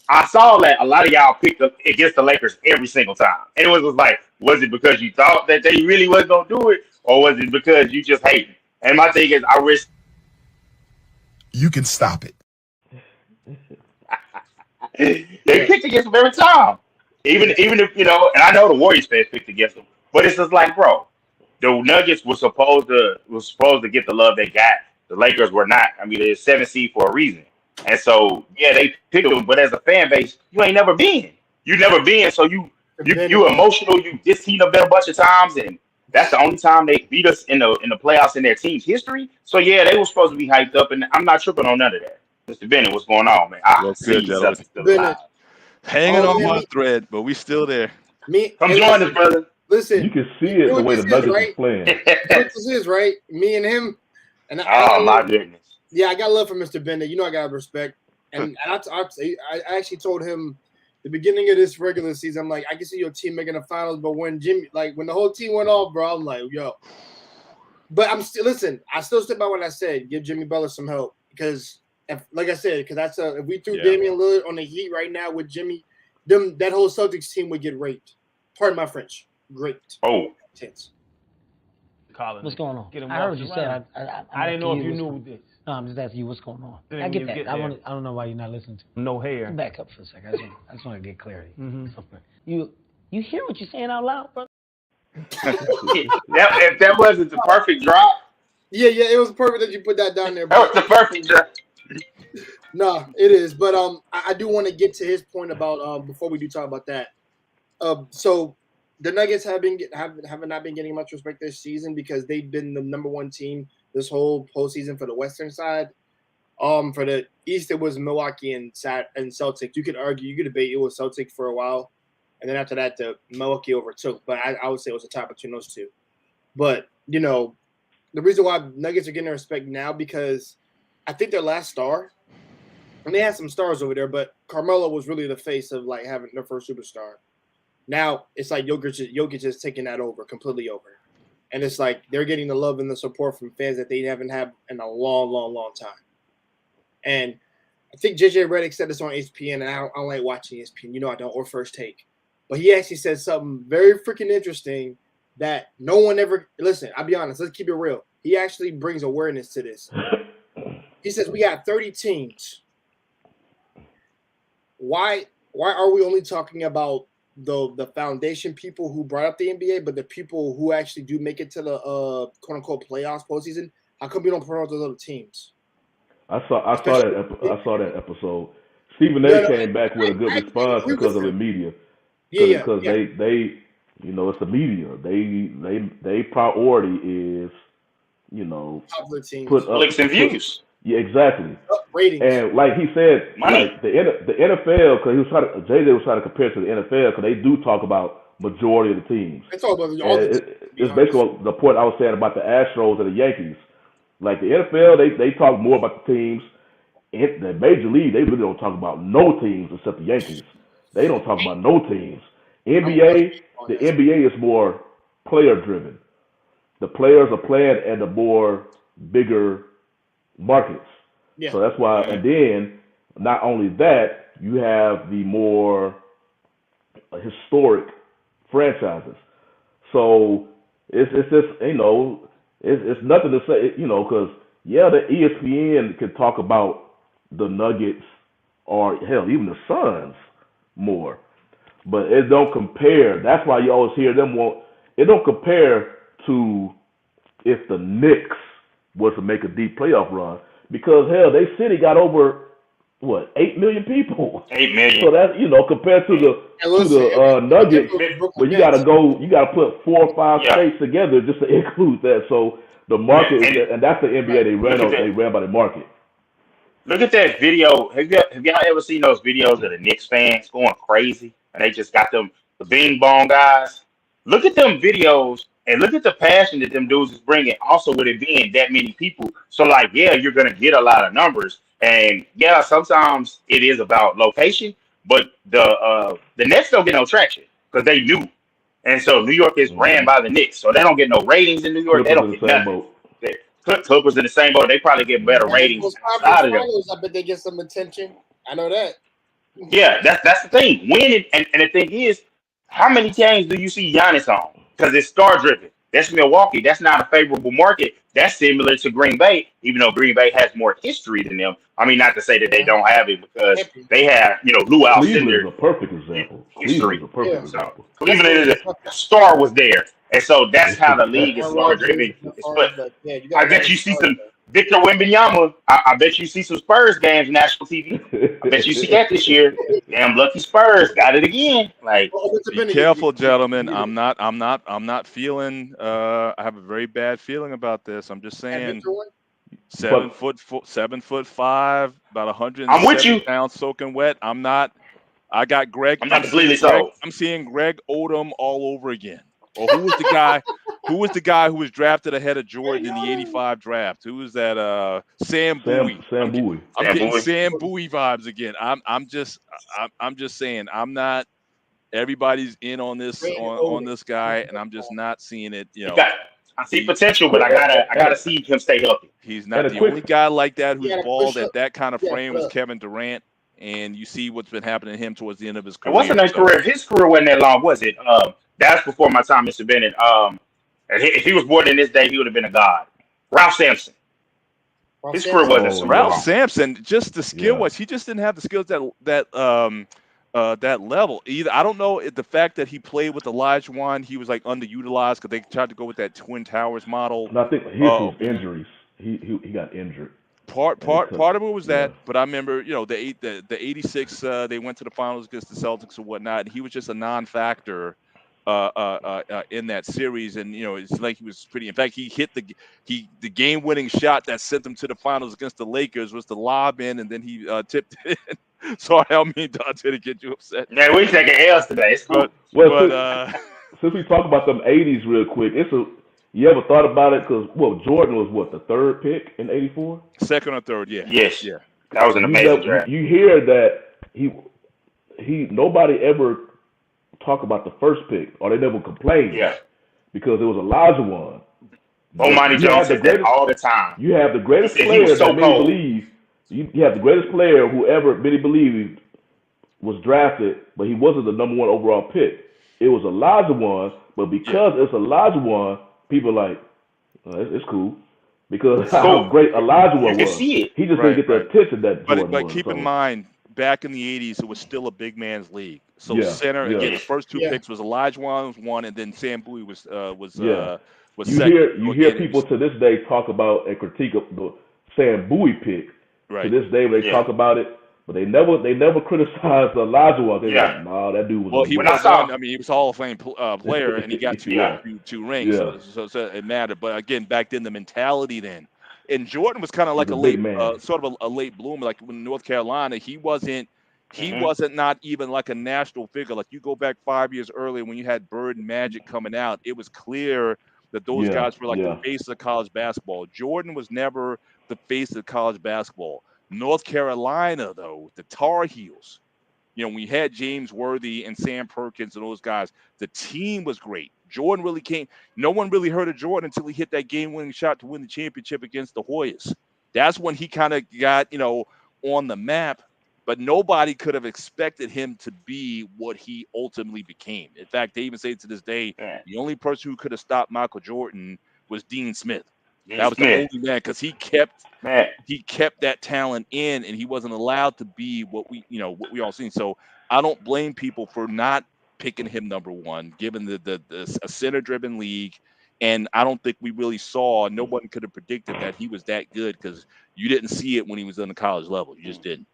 I saw that a lot of y'all picked up against the Lakers every single time. And it was like, was it because you thought that they really wasn't gonna do it, or was it because you just hate it? And my thing is, I wish you can stop it. they picked against them every time. Even if and I know the Warriors fans picked against them, but it's just like, bro, the Nuggets were supposed to get the love they got. The Lakers were not. I mean, they're 7 seed for a reason. And so, yeah, they picked them, but as a fan base, you ain't never been. You never been, so you emotional. You just seen them a bunch of times, and that's the only time they beat us in the playoffs in their team's history. So yeah, they were supposed to be hyped up, and I'm not tripping on none of that. Mr. Bennett, what's going on, man? Hanging on my thread, but we still there. Come join us, brother. Listen, you can see it the way the Nuggets is playing. This is right. Me and him, and my goodness. Yeah, I got love for Mr. Bennett. You know I got respect, and I actually told him the beginning of this regular season. I'm like, I can see your team making the finals, but when when the whole team went off, bro, I'm like, yo. But I still stood by what I said. Give Jimmy Butler some help because, if we threw Damian Lillard on the Heat right now with Jimmy, that whole Celtics team would get raped. Pardon my French. Great. Oh. Tense. Colin, what's going on? I heard you say. I didn't know if you knew this. No, I'm just asking you what's going on. I get that. I don't know why you're not listening to me. No hair. Back up for a second. I just want to get clarity. Mm-hmm. You hear what you're saying out loud, bro? If that wasn't the perfect drop. Yeah, it was perfect that you put that down there. Bro. That was the perfect drop. No, it is. But I do want to get to his point about before we do talk about that. So the Nuggets have not been getting much respect this season because they've been the number one team this whole postseason for the Western side. For the East, it was Milwaukee and Celtics. You could argue, you could debate it was Celtics for a while, and then after that, the Milwaukee overtook. But I would say it was a tie between those two. But the reason why Nuggets are getting respect now because I think their last star, and they had some stars over there, but Carmelo was really the face of like having their first superstar. Now it's like Jokic is taking that completely over. And it's like they're getting the love and the support from fans that they haven't had in a long, long, long time. And I think JJ Redick said this on ESPN, and I don't like watching ESPN. I don't, or First Take. But he actually said something very freaking interesting that no one ever – listen, I'll be honest. Let's keep it real. He actually brings awareness to this. He says we got 30 teams. Why are we only talking about the foundation people who brought up the NBA, but the people who actually do make it to the quote unquote playoffs postseason? How come we don't promote those other teams? I saw that episode. Stephen A. came back with a good response because of the media. Because they it's the media. They priority is put up clicks and views. Yeah, exactly. Ratings. And like he said, like the NFL, because JJ was trying to compare it to the NFL, because they do talk about majority of the teams. They talk about all the teams. It's basically the point I was saying about the Astros and the Yankees. Like the NFL, they talk more about the teams. In the Major League, they really don't talk about no teams except the Yankees. They don't talk about no teams. The NBA is more player driven. The players are playing at the more bigger markets. Yeah. So that's why, and then not only that, you have the more historic franchises. So it's just, it's nothing to say, because the ESPN can talk about the Nuggets or hell, even the Suns more, but it don't compare. That's why you always hear them it don't compare to if the Knicks was to make a deep playoff run, because hell, they city got over 8 million people. 8 million. So that's compared to the Nuggets, but you gotta put 4 or 5 states together just to include that. So the market, and that's the NBA. They ran by the market. Look at that video. Have y'all ever seen those videos of the Knicks fans going crazy? And they just got them, the Bing Bong guys. Look at them videos and look at the passion that them dudes is bringing. Also, with it being that many people. So, you're going to get a lot of numbers. And, sometimes it is about location. But the Nets don't get no traction because they knew. And so New York is ran by the Knicks. So they don't get no ratings in New York. They don't get nothing. Clippers in the same boat. They probably get better ratings outside of them. I bet they get some attention. I know that. Yeah, that's the thing. Winning, and the thing is, how many games do you see Giannis on? Because it's star driven. That's Milwaukee. That's not a favorable market. That's similar to Green Bay, even though Green Bay has more history than them. I mean, not to say that they don't have it because they have, Lou Alcindor. Cleveland is a perfect example. History. Cleveland is a perfect example. Cleveland is a star was there, and so that's how the league is star driven. But I bet you see some Victor Wembanyama. I bet you see some Spurs games national TV. I bet you see that this year. Damn lucky Spurs got it again. Like, be careful, gentlemen. I'm not feeling. I have a very bad feeling about this. I'm just saying. 7'5", about 170 pounds, soaking wet. I got Greg. I'm not completely sold. I'm seeing Greg Odom all over again. Or who was the guy? Who was the guy who was drafted ahead of Jordan in the '85 draft? Who was that? Sam Bowie. Sam Bowie. I'm getting Sam Bowie vibes again. I'm just saying. I'm not. Everybody's in on this on this guy, and I'm just not seeing it. I see potential, but I gotta see him stay healthy. He's not the only guy like that who's balled at that kind of frame was Kevin Durant, and you see what's been happening to him towards the end of his career. What's his career? His career wasn't that long, was it? That's before my time, Mr. Bennett. If he was born in this day, he would have been a god. Ralph Sampson. His career wasn't so Ralph long. Sampson. Just the skill was he just didn't have the skills that level either. I don't know if the fact that he played with Olajuwon, he was like underutilized because they tried to go with that Twin Towers model. And I think his was injuries. He got injured. Part of it was that, but I remember the '86 they went to the finals against the Celtics and whatnot. And he was just a non-factor in that series, and it's like he was pretty. In fact, he hit the game-winning shot that sent them to the finals against the Lakers was the lob in, and then he tipped it in. Sorry, I don't mean Dante to get you upset. Yeah, we taking L's today. It's cool. Since we talk about them '80s real quick, you ever thought about it? Because Jordan was the third pick in '84, second or third, yeah. Yes, yeah, that was an amazing draft. You hear that he nobody ever talk about the first pick, or they never complained. Yeah, because it was Olajuwon. Bomani Jones said that all the time. You have the greatest player that many believe. You have the greatest player who ever many believe was drafted, but he wasn't the number one overall pick. It was Olajuwon, but because it's Olajuwon, people are like, it's cool. Because how great Olajuwon was. He just didn't get the attention that Jordan was. But keep in mind, back in the '80s, it was still a big man's league. So center again, the first two picks was Olajuwon was one, and then Sam Bowie was second. You hear people to this day talk about and critique of the Sam Bowie pick. Right. To this day, they talk about it, but they never criticized Olajuwon. They like, nah, that dude was. Well, he was Hall of Fame player, and he got two rings, so it mattered. But again, back then, the mentality then. And Jordan was kind of like a late, sort of a late bloomer. Like when North Carolina, he wasn't not even like a national figure. Like you go back 5 years earlier when you had Bird and Magic coming out, it was clear that those guys were like the face of college basketball. Jordan was never the face of college basketball. North Carolina, though, the Tar Heels, we had James Worthy and Sam Perkins and those guys. The team was great. Jordan really came. No one really heard of Jordan until he hit that game-winning shot to win the championship against the Hoyas. That's when he kind of got, on the map. But nobody could have expected him to be what he ultimately became. In fact, they even say to this day, the only person who could have stopped Michael Jordan was Dean Smith. That was the only man because he kept that talent in, and he wasn't allowed to be what we all seen. So I don't blame people for not picking him number one, given a center-driven league. And I don't think we really saw. No one could have predicted that he was that good because you didn't see it when he was on the college level. You just didn't.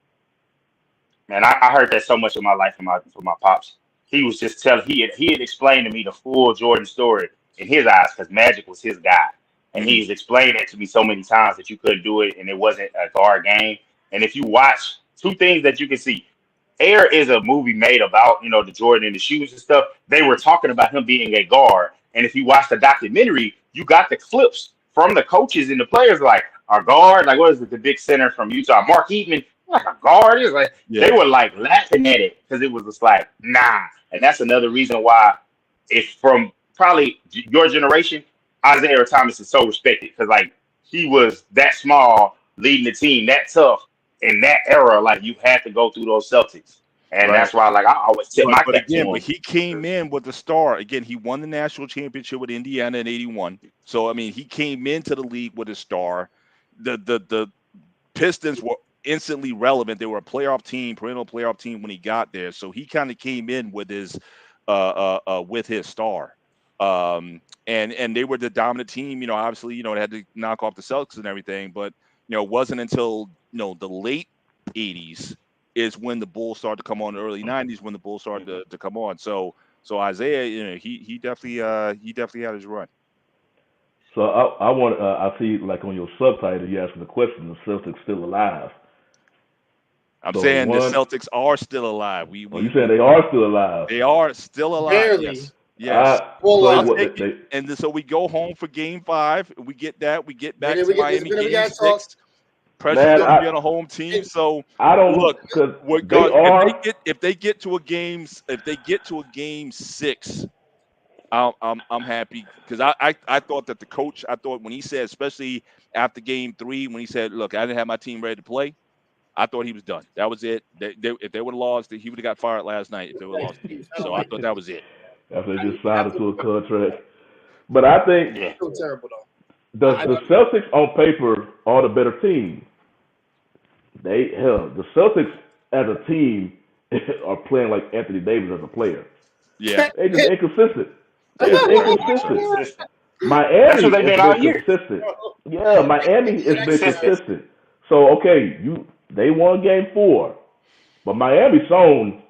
Man, I heard that so much in my life from my pops. He was just he had explained to me the full Jordan story in his eyes because Magic was his guy. And he's explained it to me so many times that you couldn't do it and it wasn't a guard game. And if you watch two things that you can see, Air is a movie made about, the Jordan and the shoes and stuff. They were talking about him being a guard. And if you watch the documentary, you got the clips from the coaches and the players like our guard, like what is it, the big center from Utah, Mark Eatman. like a guard. It's like Yeah. they were like laughing at it because it was just like nah. And that's another reason why it's from probably your generation. Isaiah Thomas is so respected because like he was that small, leading the team, that tough in that era. Like you had to go through those Celtics. And Right. that's why, like, I always tip my cap to him. But he came in with the star. Again, he won the national championship with Indiana in '81. So I mean, he came into the league with a star. The Pistons were instantly relevant. They were a playoff team, perennial playoff team when he got there. So he kind of came in with his star. And they were the dominant team. You know, obviously, they had to knock off the Celtics and everything. But it wasn't until the late '80s. Is when the Bulls started to come on. The early '90s when the Bulls started to come on. So Isaiah, he definitely had his run. So I want I see like on your subtitle you asking the question: the Celtics still alive? I'm saying the Celtics are still alive. You saying they are still alive? They are still alive. Barely. Yes. Well, so we go home for Game 5. We get that. We get back to Miami Game 6. Pressure to be on a home team, so I don't look. If they get to a game 6, I'm happy because I thought that the coach. I thought when he said, especially after Game 3, when he said, "Look, I didn't have my team ready to play," I thought he was done. That was it. If they would have lost, he would have got fired last night. If they would have lost the game, so I thought that was it. After they just signed into a contract, but I think so terrible though. The Celtics on paper are the better team. The Celtics as a team are playing like Anthony Davis as a player. Yeah, they just inconsistent. They're just inconsistent. Miami has been consistent. Yeah, Miami has been consistent. So okay, they won Game 4, but Miami's shown,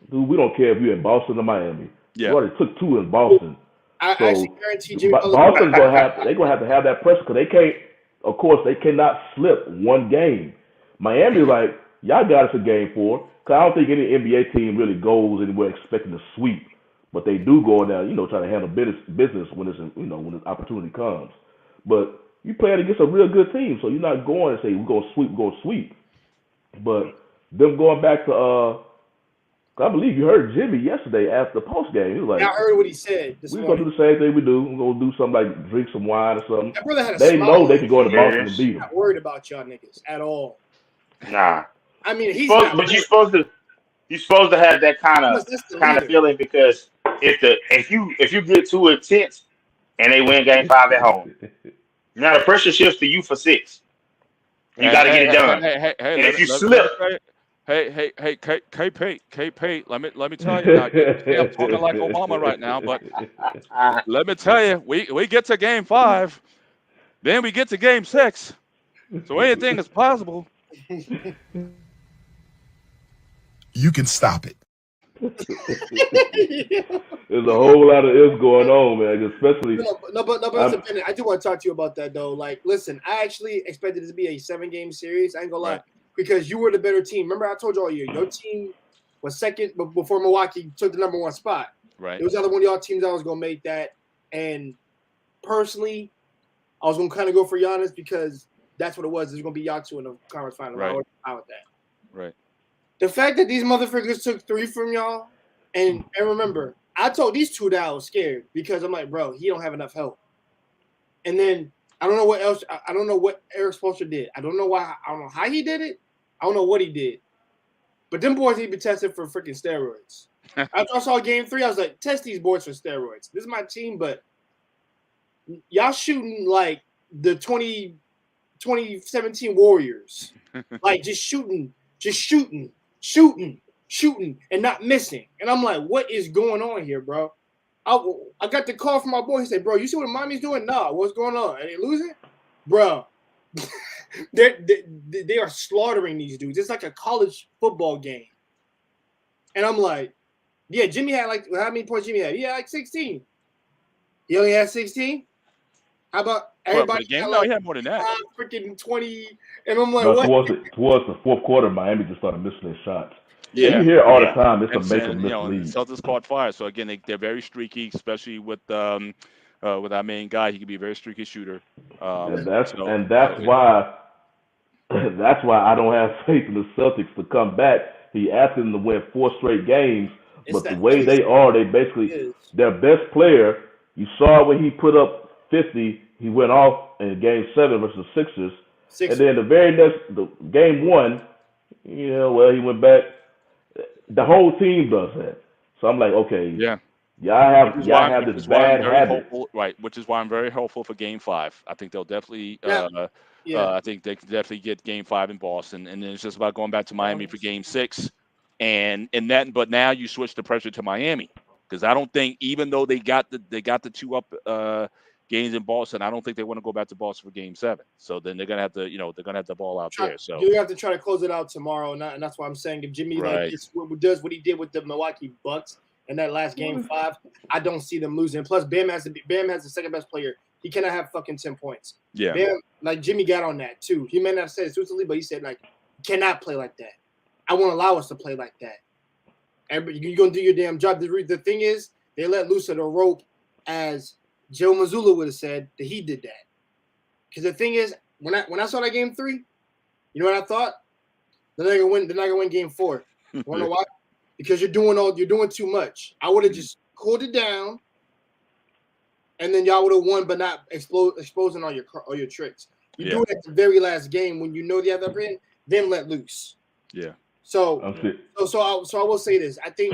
dude, we don't care if you're in Boston or Miami. Yeah, you already took 2 in Boston. I actually guarantee Jimmy Boston's they're gonna have to have that pressure because they can't. Of course, they cannot slip one game. Miami's like, y'all got us a Game 4. Because I don't think any NBA team really goes anywhere expecting to sweep. But they do go in there, try to handle business when when the opportunity comes. But you playing against a real good team, so you're not going and say, we're going to sweep. But them going back to, I believe you heard Jimmy yesterday after the post game. He was like, I heard what he said. We're going to do the same thing we do. We're going to do something like drink some wine or something. That brother had a they smile know they can go into Boston and beat them. Not worried about y'all niggas at all. Nah. I mean, but you're supposed to have that kind of feeling because if you get too intense and they win Game 5 at home, now the pressure shifts to you for 6. You got to get it done. And if you slip, K-Pate, let me tell you. Now, I'm talking like Obama right now, but let me tell you, we get to Game 5, then we get to Game 6, so anything is possible. You can stop it. There's a whole lot of ifs going on, man. Especially but I do want to talk to you about that though. Like, listen, I actually expected it to be a 7-game series. I ain't gonna lie, because you were the better team. Remember, I told you all year your team was second before Milwaukee took the number 1 spot. Right. It was the other one of y'all teams that was gonna make that. And personally, I was gonna kind of go for Giannis because that's what it was. It's gonna be y'all 2 in the conference final. Right. I was out with that. Right. The fact that these motherfuckers took 3 from y'all, and remember, I told these 2 that I was scared because I'm like, bro, he don't have enough help. And then I don't know what else. I don't know what Eric Spoelstra did. I don't know why. I don't know how he did it. I don't know what he did. But them boys need to be tested for freaking steroids. After I saw Game 3, I was like, test these boys for steroids. This is my team, but y'all shooting like the 2017 Warriors. Like just shooting, and not missing. And I'm like, what is going on here, bro? I got the call from my boy. He said, bro, you see what Miami's doing? Nah, what's going on? Are they losing? Bro, they are slaughtering these dudes. It's like a college football game. And I'm like, yeah, Jimmy had like, how many points Jimmy had? He had like 16. He only had 16? How about everybody? He had more than that. Freaking 20. And I'm like, what? Towards the fourth quarter, Miami just started missing their shots. Yeah, you hear all the time. It's a make or miss league. The Celtics caught fire. So again, they're very streaky, especially with our main guy. He can be a very streaky shooter. And that's why That's why I don't have faith in the Celtics to come back. He asked them to win 4 straight games, but the way they are, they basically their best player. You saw when he put up 50, he went off in Game 7 versus the Sixers, and then the very next Game 1, he went back. The whole team does that. So I'm like, okay, y'all have this bad habit, right? Which is why I'm very hopeful for Game 5. I think they'll definitely. I think they can definitely get Game 5 in Boston, and then it's just about going back to Miami for Game 6, but now you switch the pressure to Miami, because I don't think, even though they got the 2 up games in Boston, I don't think they want to go back to Boston for Game 7. So then they're gonna have to, they're gonna have the ball out there. So you have to try to close it out tomorrow, and that's why I'm saying if Jimmy does what he did with the Milwaukee Bucks in that last Game 5, I don't see them losing. Plus, Bam has the second best player. He cannot have fucking 10 points. Yeah. Bam, like Jimmy got on that too. He may not have said it exclusively, but he said like, you cannot play like that. I won't allow us to play like that. You're gonna do your damn job. The thing is, they let loose of the rope, as Joe Mazzulla would have said that he did that. Because the thing is, when I saw that Game 3, you know what I thought? They're not gonna win Game 4. You wanna know why? Because you're doing too much. I would have just cooled it down, and then y'all would have won, but not exposing all your tricks. You do it at the very last game when you know the other end, then let loose. Yeah. So I will say this. I think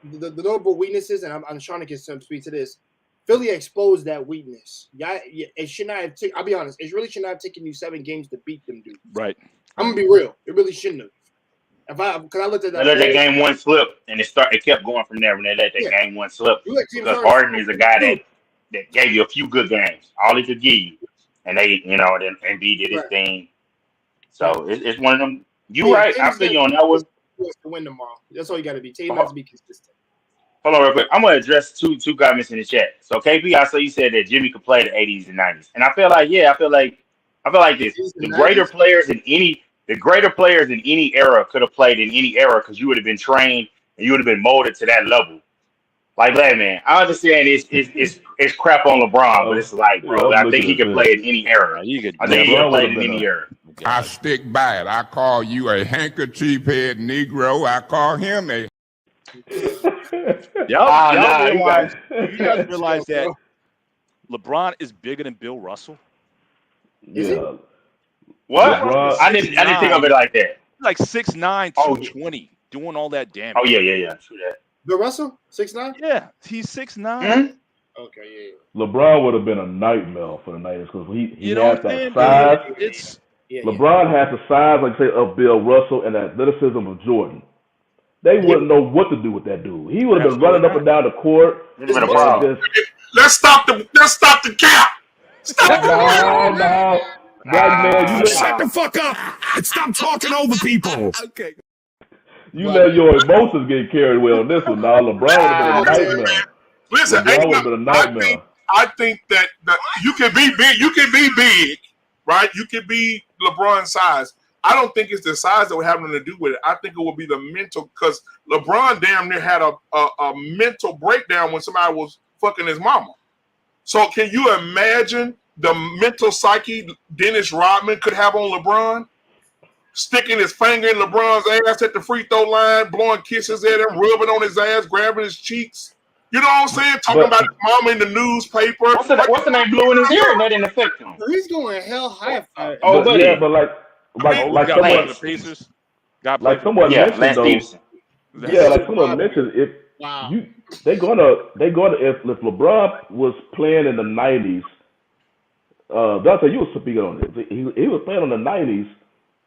the notable weaknesses, and I'm trying to get some speak to this. Philly exposed that weakness. It should not have. I'll be honest. It really should not have taken you 7 games to beat them, dude. Right. I'm gonna be real. It really shouldn't have. Because I looked at that. They let that Game 1 slip, and it kept going from there when they let that Game 1 slip. Because Harden is a guy that gave you a few good games. All he could give you, and then Embiid did his thing. So it's one of them. You're right. I feel you on that one. To win tomorrow. That's all you got to be. Tatum has to be consistent. Hold on real quick. I'm going to address two comments in the chat. So KP, I saw you said that Jimmy could play the 80s and 90s, and I feel like this. The greater players in any era could have played in any era, because you would have been trained and you would have been molded to that level. Like that, man. I understand it's crap on LeBron, but it's like, bro, I think he could play in any era. I think he could play in any era. I stick by it. I call you a handkerchief head Negro. I call him a. You guys realize that LeBron is bigger than Bill Russell? Is it? What? LeBron, I didn't think of it like that. Like 6'9", 220, doing all that damage. Oh yeah. True that. Bill Russell, 6'9"? Yeah, he's 6'9". Mm-hmm. Okay, yeah. LeBron would have been a nightmare for the Niners, because he has that size. LeBron has the size, like say, of Bill Russell and the athleticism of Jordan. They wouldn't know what to do with that dude. He would have been running up and down the court. Let's stop the cap. No. Man, shut the fuck up and stop talking over people. Okay. You let your emotions get carried away on this one. Now LeBron would have been a nightmare. Listen, LeBron would have been a nightmare. I think that you can be big. You can be big, right? You can be LeBron's size. I don't think it's the size that would have nothing to do with it. I think it would be the mental, because LeBron damn near had a mental breakdown when somebody was fucking his mama. So can you imagine the mental psyche Dennis Rodman could have on LeBron? Sticking his finger in LeBron's ass at the free throw line, blowing kisses at him, rubbing on his ass, grabbing his cheeks. You know what I'm saying? Talking about his mama in the newspaper. What's the name? Blue in his ear, and that didn't affect him. He's going hell high. Like someone mentioned, they're gonna if LeBron was playing in the 90s, Dante, you were speaking on this. He was playing on the 90s.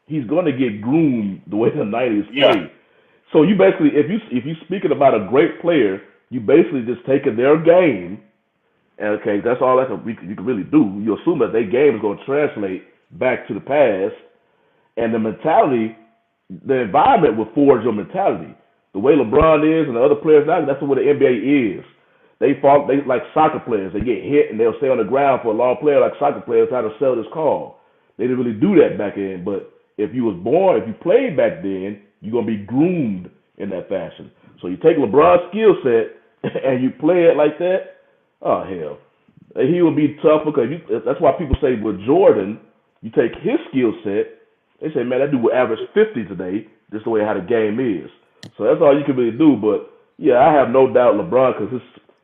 He's going to get groomed the way the 90s play. So you basically, if you speaking about a great player, you basically just taking their game, and okay, that's all you can really do. You assume that their game is going to translate back to the past, and the mentality, the environment will forge your mentality. The way LeBron is and the other players now, that's what the NBA is. They like soccer players. They get hit and they'll stay on the ground for a long player, like soccer players try to sell this call. They didn't really do that back then, but if you played back then, you're going to be groomed in that fashion. So you take LeBron's skill set and you play it like that, oh, hell. He will be tough, because that's why people say with Jordan, You take his skill set, they say, man, that dude will average 50 today, just the way how the game is. So that's all you can really do. But yeah, I have no doubt LeBron, because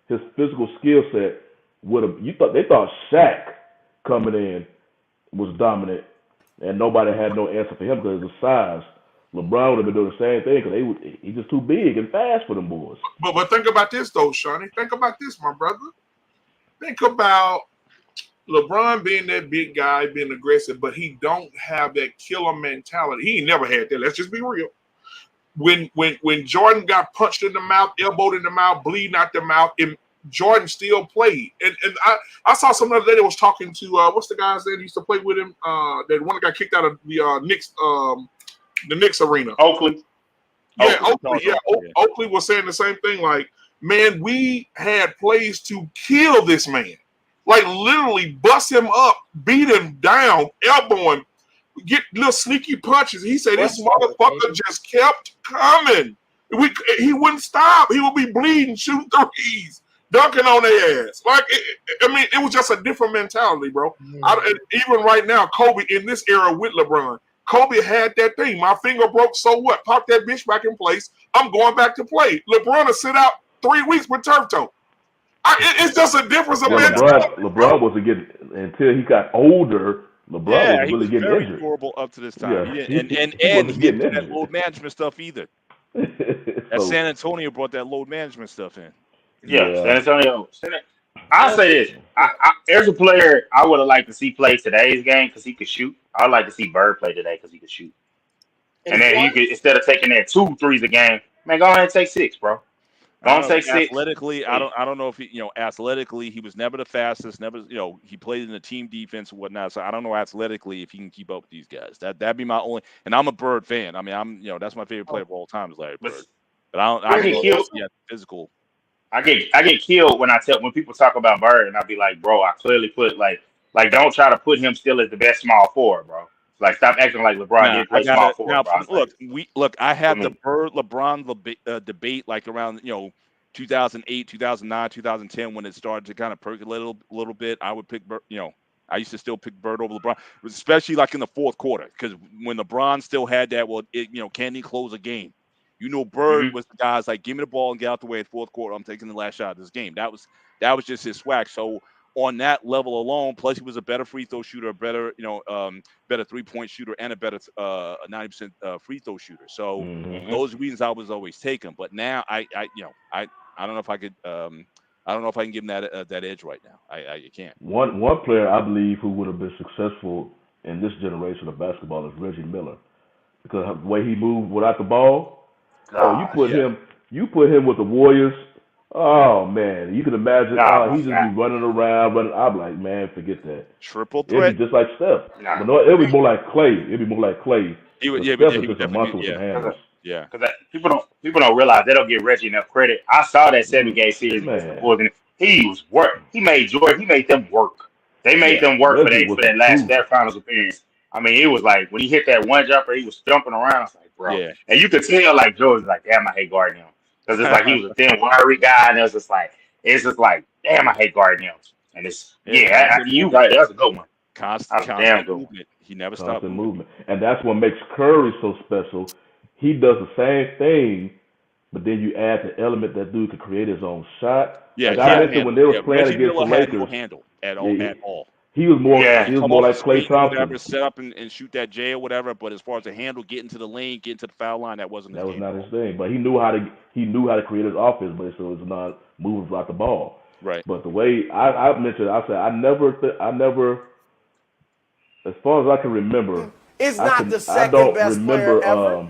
his physical skill set would have. They thought Shaq coming in was dominant, and nobody had no answer for him because of his size. LeBron would have been doing the same thing because he's just too big and fast for them boys. But think about this though, Shawnee. Think about this, my brother. Think about LeBron being that big guy, being aggressive, but he don't have that killer mentality. He ain't never had that. Let's just be real. When Jordan got punched in the mouth, elbowed in the mouth, bleeding out the mouth, and Jordan still played. And I saw some other day that was talking to what's the guys that used to play with him? That one that got kicked out of the Knicks arena. Oakley. Yeah, Oakley was saying the same thing. Like, man, we had plays to kill this man. Like, literally bust him up, beat him down, elbow him, get little sneaky punches. He said this motherfucker just kept coming. He wouldn't stop. He would be bleeding, shooting threes, dunking on their ass. Like, it was just a different mentality, bro. Even right now, Kobe in this era with LeBron, Kobe had that thing. My finger broke, so what? Pop that bitch back in place. I'm going back to play. LeBron will sit out 3 weeks with turf toe. It's just a difference of mentality. LeBron wasn't getting, until he got older, LeBron was really getting very injured. durable up to this time. Yeah. He didn't do that load management stuff either. That San Antonio brought that load management stuff in. Yeah. San Antonio. I'll say this. There's a player I would have liked to see play today's game because he could shoot. I would like to see Bird play today because he could shoot. And then you could, instead of taking that 2 threes a game, man, go ahead and take 6, bro. Don't take 6. Athletically, I don't know if he, athletically, he was never the fastest. Never, he played in the team defense and whatnot. So I don't know athletically if he can keep up with these guys. That'd be my only. And I'm a Bird fan. I mean, that's my favorite player of all time is Larry Bird. But I don't know if physical. I get killed when people talk about Bird, and I be like, bro, I clearly put like don't try to put him still as the best small forward, bro. Like, stop acting like LeBron did play small forward. Look, I had the Bird LeBron debate like around 2008, 2009, 2010 when it started to kind of percolate a little bit. I would pick Bird. I used to still pick Bird over LeBron, especially like in the fourth quarter, because when LeBron still had that, can he close a game? Bird was the guys like, give me the ball and get out the way in the fourth quarter. I'm taking the last shot of this game. That was just his swag. So on that level alone, plus he was a better free throw shooter, better 3-point shooter, and a better 90% free throw shooter. So those reasons I was always taking. But now I don't know if I could. I don't know if I can give him that edge right now. I can't. One player I believe who would have been successful in this generation of basketball is Reggie Miller, because the way he moved without the ball. You put him with the Warriors. Oh man, you can imagine. He just be running around. I'm like, man, forget that. Triple threat. It'd be just like Steph. But no, it'd be more like Clay. He would. Steph is just a monster with hands. Yeah. Because people don't realize they don't give Reggie enough credit. I saw that 7-game series against the Bulls, and he was work. He made them work. They made them work for that finals appearance. I mean, it was like when he hit that one jumper, he was jumping around. I was like, bro. Yeah. And you could tell, like, George was like, damn, I hate guarding him. Because it's like he was a thin, wiry guy, and it's just like, damn, I hate guarding him. And you right, that's a good one. Constant movement. He never stopped movement. And that's what makes Curry so special. He does the same thing, but then you add the element that dude could create his own shot. Yeah, I mentioned when they were playing against the Lakers. No handle at all. He was more like Klay Thompson. Whatever, set up and shoot that J or whatever. But as far as the handle, getting to the lane, getting to the foul line, that wasn't his game. That was not his thing. But he knew how to create his offense, but so it's not moving without the ball. Right. But the way I mentioned, I said I never, as far as I can remember, is not the second best player ever,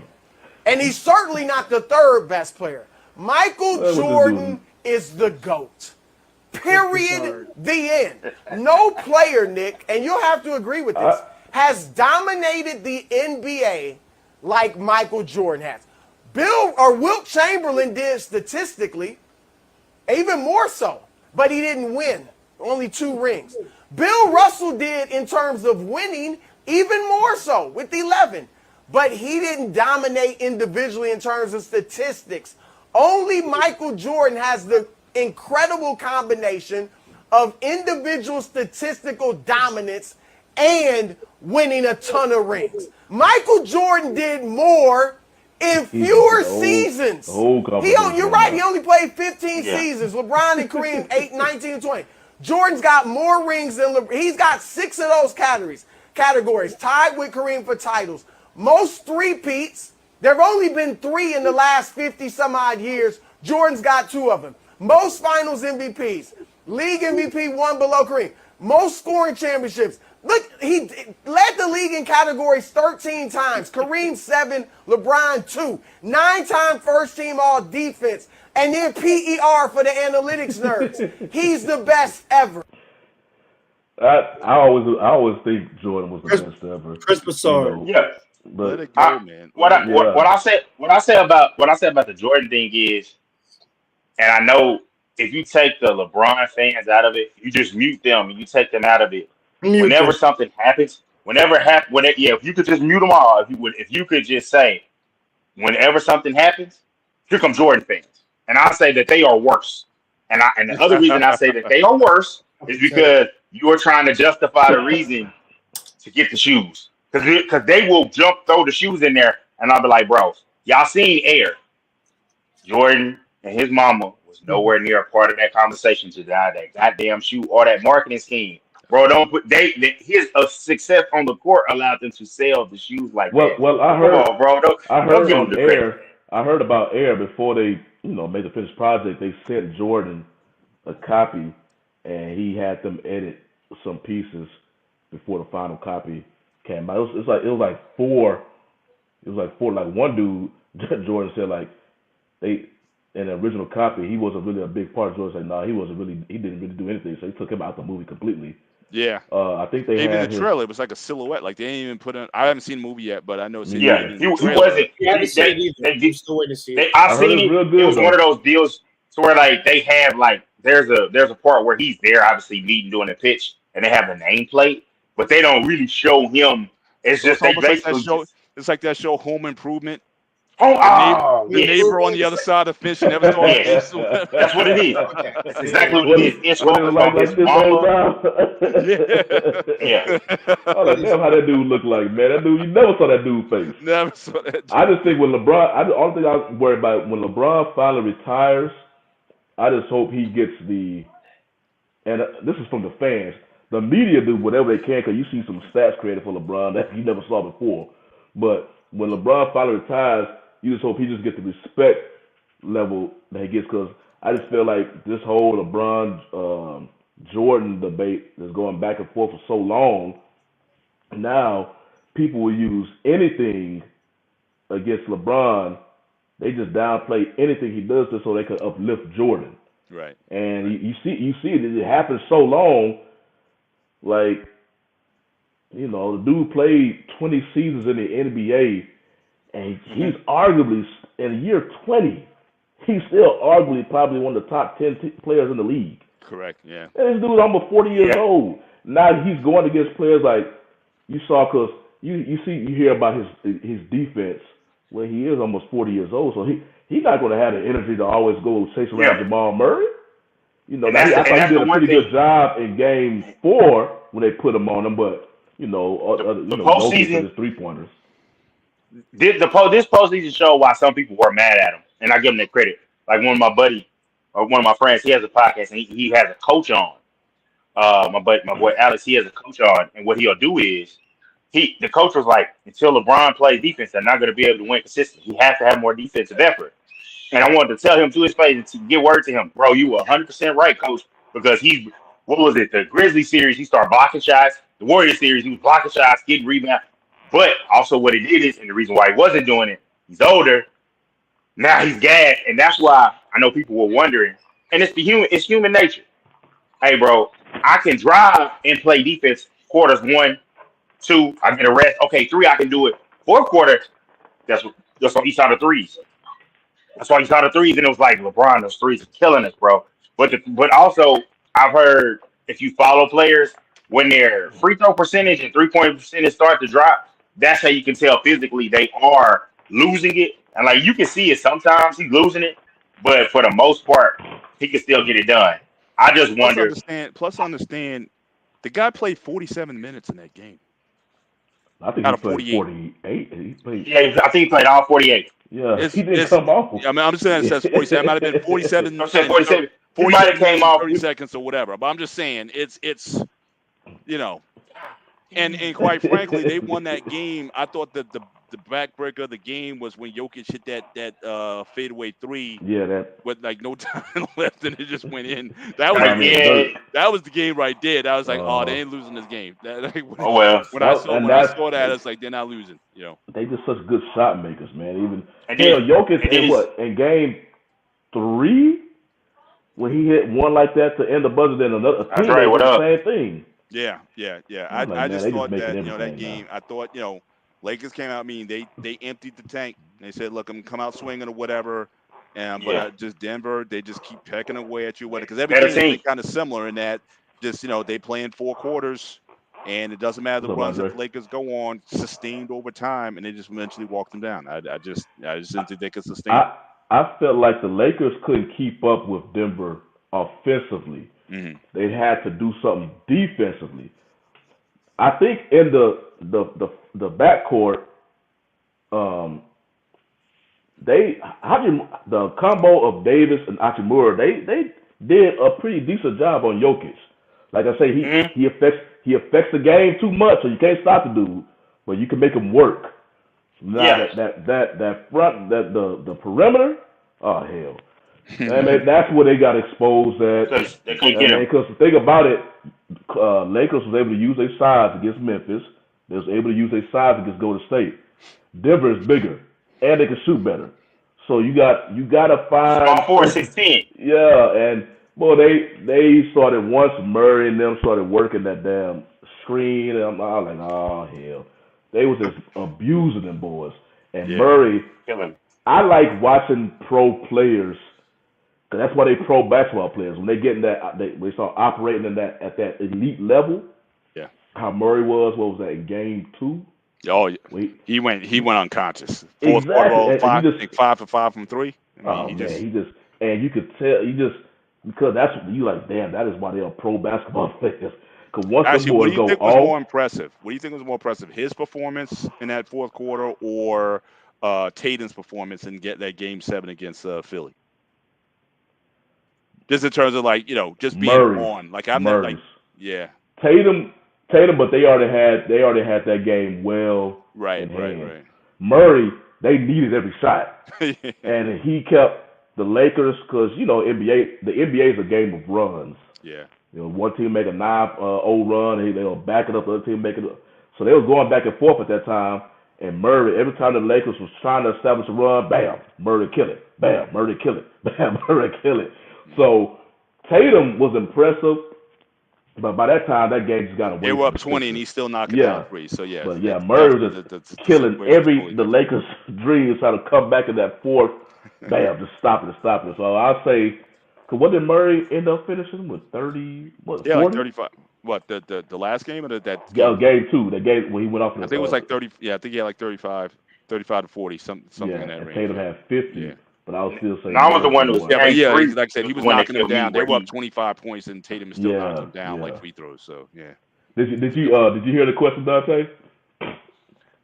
and he's certainly not the third best player. Michael Jordan is the GOAT. Period. The end. No player, Nick, and you'll have to agree with this, has dominated the NBA like Michael Jordan has. Wilt Chamberlain did statistically, even more so, but he didn't win. Only 2 rings. Bill Russell did in terms of winning, even more so with 11, but he didn't dominate individually in terms of statistics. Only Michael Jordan has the incredible combination of individual statistical dominance and winning a ton of rings. Michael Jordan did more in fewer seasons. You're right. He only played 15 seasons. LeBron and Kareem, 8, 19, and 20. Jordan's got more rings than LeBron. He's got 6 of those categories, tied with Kareem for titles. Most three-peats. There have only been 3 in the last 50-some-odd years. Jordan's got 2 of them. Most finals MVPs. League MVP, 1 below Kareem. Most scoring championships. Look, he led the league in categories 13 times. Kareem 7, LeBron 2. 9-time first-team all-defense. And then PER for the analytics nerds. He's the best ever. I always think Jordan was the best ever. Chris Broussard. Yeah. But let it go, man. What I say about the Jordan thing is, and I know if you take the LeBron fans out of it, you just mute them and you take them out of it. Whenever something happens, if you could just mute them all, if you could just say, whenever something happens, here come Jordan fans, and I say that they are worse. And the other reason I say that they are worse is because you are trying to justify the reason to get the shoes, because they will throw the shoes in there, and I'll be like, bro, y'all seen Air? Jordan and his mama was nowhere near a part of that conversation to that goddamn shoe or that marketing scheme. Bro, don't put his success on the court allowed them to sell the shoes like that. Well, I heard give them the credit. I heard about Air before they, made the finished project. They sent Jordan a copy, and he had them edit some pieces before the final copy came out. It was like four. Like one dude, Jordan said in the original copy, he wasn't really a big part. Jordan said, no, he didn't really do anything. So he took him out the movie completely. Yeah. I think they even had the trailer. It was like a silhouette. Like they didn't even put in. I haven't seen the movie yet, but I know. He wasn't. Still waiting to see it. I've seen it. It was one of those deals to where they have there's a part where he's there, obviously meeting doing a pitch, and they have the nameplate, but they don't really show him. It's just they basically. It's like that show Home Improvement. The neighbor on the other side of the fish never saw it. That's what it is. Okay. That's exactly what it is. It's like his mama. Yeah. Oh, damn, how that dude look like, man. That dude, you never saw that dude's face. Never saw that dude. I just think when LeBron, the only thing I worry about when LeBron finally retires, I just hope he gets and this is from the fans. The media do whatever they can because you see some stats created for LeBron that you never saw before. But when LeBron finally retires, you just hope he just gets the respect level that he gets, because I just feel like this whole LeBron Jordan debate is going back and forth for so long. Now people will use anything against LeBron. They just downplay anything he does just so they can uplift Jordan. Right. And you see it happens so long. Like, the dude played 20 seasons in the NBA, and he's arguably, in year 20, he's still arguably probably one of the top 10 players in the league. Correct, yeah. And this dude's almost 40 years old. Now he's going against players like you saw, because you hear about his defense when he is almost 40 years old. So he's not going to have the energy to always go chase around Jamal Murray. I thought he did a pretty good job in Game 4 when they put him on him, but the postseason, his 3-pointers. This postseason showed why some people were mad at him, and I give him that credit. Like one of my friends, he has a podcast, and he has a coach on. My boy Alex, he has a coach on, and what he'll do is the coach was like, until LeBron plays defense, they're not going to be able to win consistently. He has to have more defensive effort. And I wanted to tell him to his face and to get word to him, bro, you were 100% right, coach, because what was it? The Grizzlies series, he started blocking shots. The Warriors series, he was blocking shots, getting rebounds. But also what he did is, and the reason why he wasn't doing it, he's older. Now he's gassed. And that's why I know people were wondering. And it's human nature. Hey, bro, I can drive and play defense quarters 1, 2, I get a rest. Okay, 3, I can do it. 4th quarter, that's why he saw the threes. That's why he saw the threes, and it was like, LeBron, those threes are killing us, bro. But also, I've heard, if you follow players, when their free throw percentage and 3-point percentage start to drop, that's how you can tell physically they are losing it. And you can see it sometimes he's losing it, but for the most part, he can still get it done. I just wonder. Plus understand, The guy played 47 minutes in that game. I think he played 48. He played. Yeah, I think he played all 48. Yeah, he didn't come off. I mean, I'm just saying it says 47. It might have been 47. I'm saying 47. He might have came off 30 seconds or whatever. But I'm just saying it's and quite frankly, they won that game. I thought that the backbreaker of the game was when Jokic hit that fadeaway three. Yeah, that with like no time left and it just went in. That was the game right there. I was like, oh, they ain't losing this game. When I saw that, it's like they're not losing. They just such good shot makers, man. Jokic in game 3 when he hit one like that to end the buzzer, then another team did the same thing. Yeah. I just thought that that game. I thought Lakers came out mean. They emptied the tank. They said, look, I'm gonna come out swinging or whatever. But just Denver, they just keep pecking away at you. Because every game is kind of similar in that just they play in 4 quarters, and it doesn't matter the runs that the Lakers go on, sustained over time, and they just eventually walk them down. I just didn't think they could sustain. I felt like the Lakers couldn't keep up with Denver offensively. Mm-hmm. They had to do something defensively. I think in the backcourt, the combo of Davis and Hachimura, they did a pretty decent job on Jokic. Like I say, he affects the game too much, so you can't stop the dude, but you can make him work. Now that front, the perimeter, oh hell. I mean, that's where they got exposed at. They couldn't get him. Because the thing about it, Lakers was able to use their size against Memphis. They was able to use their size against Golden State. Denver is bigger, and they can shoot better. So you got to find small forward 16. Yeah, and boy, they started once Murray and them started working that damn screen, and I'm like, oh hell, they was just abusing them boys. And Murray, I like watching pro players. That's why they pro basketball players. When they get in that, they start operating in that at that elite level. Yeah. How Murray was. What was that in game 2? Oh, he went unconscious. Fourth quarter, 5 for 5 from 3. He you could tell because that's you like. Damn, that is why they are pro basketball players. Because once the boys go off, more impressive? What do you think was more impressive? His performance in that fourth quarter, or Tatum's performance in that game 7 against Philly? Just in terms of just being on. I'm not Tatum, but they already had that game well. Right. Murray, they needed every shot, and he kept the Lakers because the NBA is a game of runs. Yeah. One team make a 9-0 run, and they'll back it up. The other team make it up. So they were going back and forth at that time. And Murray, every time the Lakers was trying to establish a run, bam, Murray kill it. Bam, Murray kill it. Bam, Murray kill it. So Tatum was impressive, but by that time that game just got away. They were up 20, and he's still knocking down 3. So but Murray was just killing the Lakers' dreams, trying to come back in that fourth. Bam, just stop it. So I'll say, because what did Murray end up finishing with 30? What? Yeah, 40? Like 35. What the last game or that? Game 2. That game when he went off. I think it was like 30. Yeah, I think he had like 35 to 40, something in that range. Tatum had 50. Yeah. But I was still saying. I was the one who was. Like I said, he was knocking them down. They were up 25 points, and Tatum is still knocking them down like free throws. So Did you hear the question, Dante?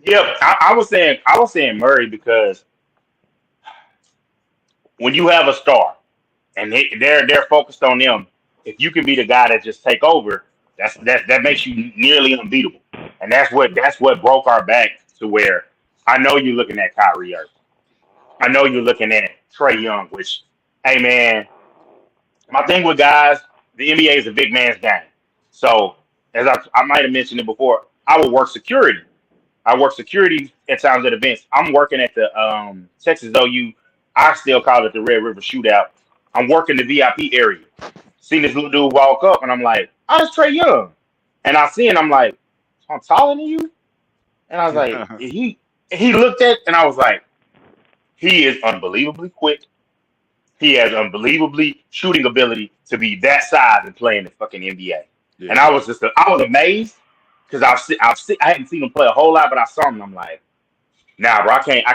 Yeah, I was saying Murray because when you have a star and they're focused on them, if you can be the guy that just take over, that makes you nearly unbeatable, and that's what broke our back to where I know you're looking at Kyrie Irving. I know you're looking at Trae Young, which, hey, man, my thing with guys, the NBA is a big man's game. So, as I might have mentioned it before, I will work security. I work security at times at events. I'm working at the Texas OU. I still call it the Red River Shootout. I'm working the VIP area. Seen this little dude walk up, and I'm like, oh, it's Trae Young. And I see him, I'm like, I'm taller than you? And I was like, he looked at, and I was like, he is unbelievably quick. He has unbelievably shooting ability to be that size and play in the fucking NBA. Yeah. And I was amazed because I hadn't seen him play a whole lot, but I saw him and I'm like, nah, bro, I can't.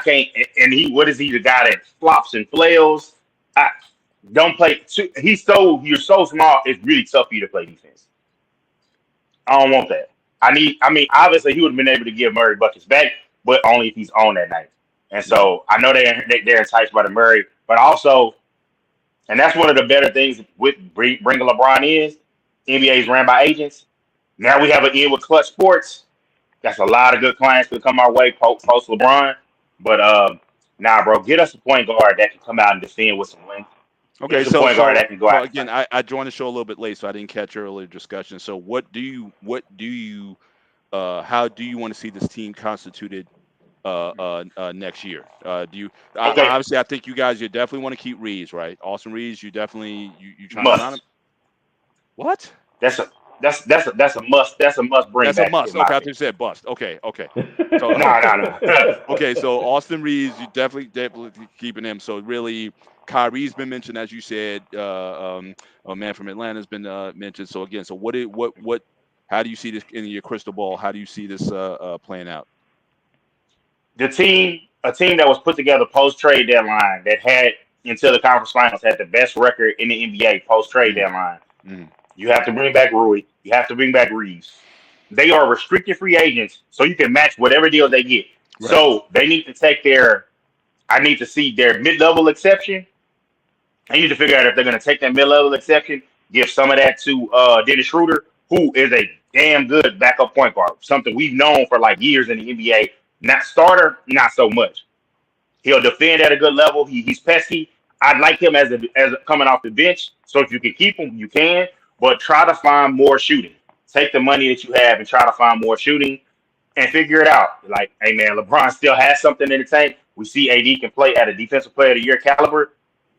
And you're the guy that flops and flails. Don't play. You're so small. It's really tough for you to play defense. I don't want that. Obviously he would have been able to give Murray buckets back, but only if he's on that night. And so I know they're enticed by the Murray, but also, and that's one of the better things with bringing LeBron is NBA's ran by agents. Now we have an in with Clutch Sports. That's a lot of good clients that come our way post LeBron. But nah, bro, get us a point guard that can come out and defend with some wins. Okay, so again, I joined the show a little bit late, so I didn't catch earlier discussion. So how do you want to see this team constituted next year? Obviously, I think you definitely want to keep Reeves, right? Austin Reeves, you definitely you trying to sign him. What? That's a must. That's a must bring. That's back a must. Okay, I think you said bust. Okay. So no. Okay, so Austin Reeves, you definitely keeping him. So really, Kyrie's been mentioned, as you said. A man from Atlanta's been mentioned. So again, so what? How do you see this in your crystal ball? How do you see this playing out? A team that was put together post trade deadline that had until the conference finals had the best record in the NBA post trade deadline. You have to bring back Rui. You have to bring back Reeves. They are restricted free agents, so you can match whatever deal they get. Right. So they need to take I need to see their mid-level exception. I need to figure out if they're going to take that mid-level exception, give some of that to Dennis Schroeder, who is a damn good backup point guard, something we've known for like years in the NBA. Not starter, not so much. He'll defend at a good level. He's pesky. I'd like him as coming off the bench. So if you can keep him, you can. But try to find more shooting. Take the money that you have and try to find more shooting and figure it out. Like, hey, man, LeBron still has something in the tank. We see AD can play at a defensive player of the year caliber.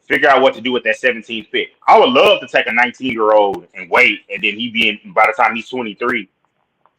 Figure out what to do with that 17th pick. I would love to take a 19-year-old and wait, and then by the time he's 23,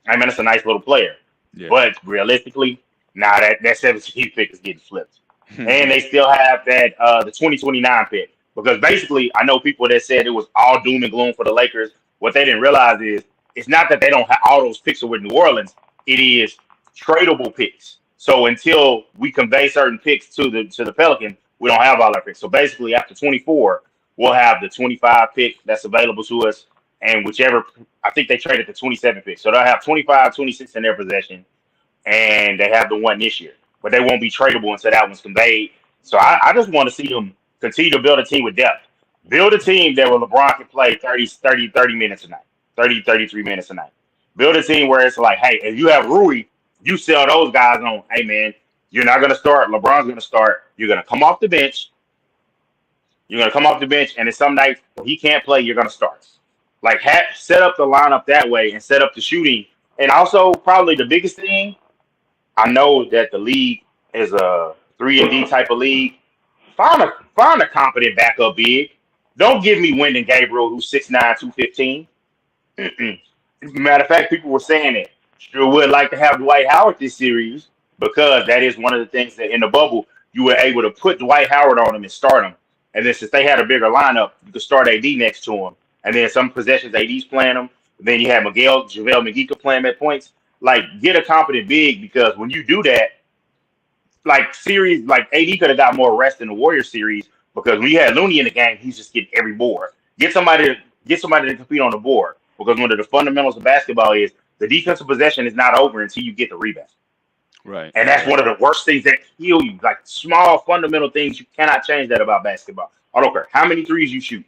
I mean, it's a nice little player. Yeah. But realistically, that 17th pick is getting flipped. And they still have that the 2029 pick. Because basically, I know people that said it was all doom and gloom for the Lakers. What they didn't realize is it's not that they don't have all those picks with New Orleans. It is tradable picks. So until we convey certain picks to the Pelicans, we don't have all our picks. So basically, after 24, we'll have the 25 pick that's available to us. And whichever, I think they traded the 27 pick. So they'll have 25, 26 in their possession. And they have the one this year. But they won't be tradable until that one's conveyed. So I just want to see them continue to build a team with depth. Build a team that where LeBron can play 30 minutes a night, 33 minutes a night. Build a team where it's like, hey, if you have Rui, you sell those guys on, hey, man, you're not going to start. LeBron's going to start. You're going to come off the bench. And in some nights when he can't play, you're going to start. Like, set up the lineup that way and set up the shooting. And also, probably the biggest thing, I know that the league is a 3-and-D type of league. Find a competent backup big. Don't give me Wyndon Gabriel, who's 6'9", 215. Matter of fact, people were saying it. Sure would like to have Dwight Howard this series because that is one of the things that in the bubble you were able to put Dwight Howard on him and start him. And then since they had a bigger lineup, you could start AD next to him. And then some possessions AD's playing him. Then you have JaVale McGee could play him at points. Like, get a competent big because when you do that, like series, like AD could have got more rest in the Warriors series because when you had Looney in the game, he's just getting every board. Get somebody to compete on the board because one of the fundamentals of basketball is the defensive possession is not over until you get the rebound. Right. And that's one of the worst things that kill you. Like small fundamental things, you cannot change that about basketball. I don't care how many threes you shoot.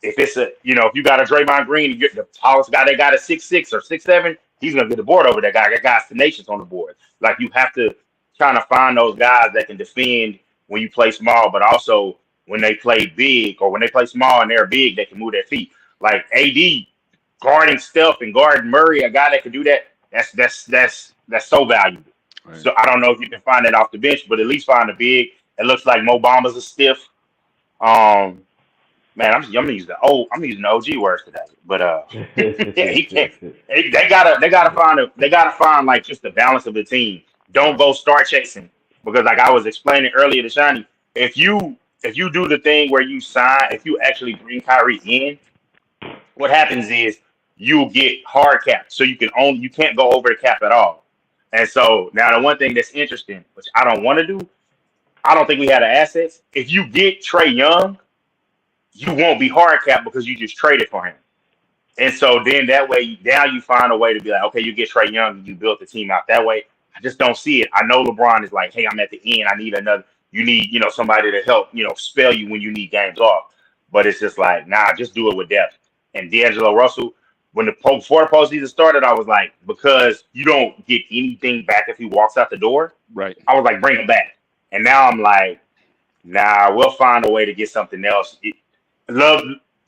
If it's if you got a Draymond Green, you get the tallest guy they got at 6'6" or 6'7", he's gonna get the board over that guy. That guy's tenacious on the board. Like you have to kind of find those guys that can defend when you play small, but also when they play big or when they play small and they're big, they can move their feet. Like AD guarding Steph and guarding Murray, a guy that can do that. That's so valuable. Right. So I don't know if you can find that off the bench, but at least find a big. It looks like Mo Bamba's a stiff. Man, I'm using the OG words today, but yeah, he can't. They gotta find like just the balance of the team. Don't go star chasing because like I was explaining earlier to Shani, if you do the thing where you if you actually bring Kyrie in, what happens is you'll get hard capped, so you can't go over the cap at all. And so now the one thing that's interesting, which I don't want to do, I don't think we had the assets. If you get Trae Young, you won't be hard capped because you just traded for him. And so then that way, now you find a way to be like, okay, you get Trae Young, and you build the team out that way. I just don't see it. I know LeBron is like, hey, I'm at the end. I need another. You need, somebody to help, spell you when you need games off. But it's just like, nah, just do it with depth. And D'Angelo Russell, before the postseason started, I was like, because you don't get anything back if he walks out the door. Right. I was like, bring him back. And now I'm like, nah, we'll find a way to get something else.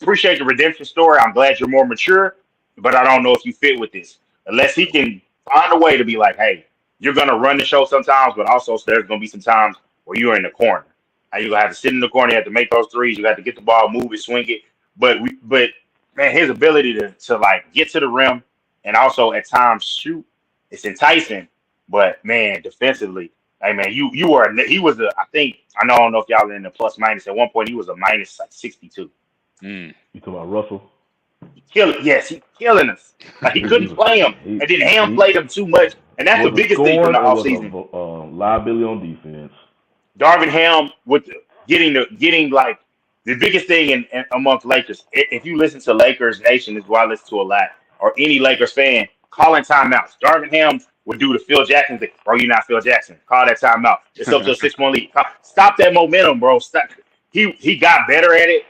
Appreciate the redemption story. I'm glad you're more mature, but I don't know if you fit with this. Unless he can find a way to be like, hey, you're going to run the show sometimes, but also there's going to be some times where you're in the corner. Now you're going to have to sit in the corner. You have to make those threes. You have to get the ball, move it, swing it. But man, his ability to like get to the rim and also at times shoot, it's enticing. But man, defensively, hey man, he was I don't know if y'all are in the plus minus. At one point he was a minus like 62. You talking about Russell? He's killing us. Like he couldn't play him, and then Ham played him too much, and that's the biggest thing from the offseason. Liability on defense. Darvin Ham with getting like the biggest thing in amongst Lakers. If you listen to Lakers Nation, is what I listen to a lot, or any Lakers fan calling timeouts. Darvin Ham would do the Phil Jackson thing. Bro, you're not Phil Jackson. Call that timeout. It's up to a 6-1 lead. Stop that momentum, bro. Stop. He got better at it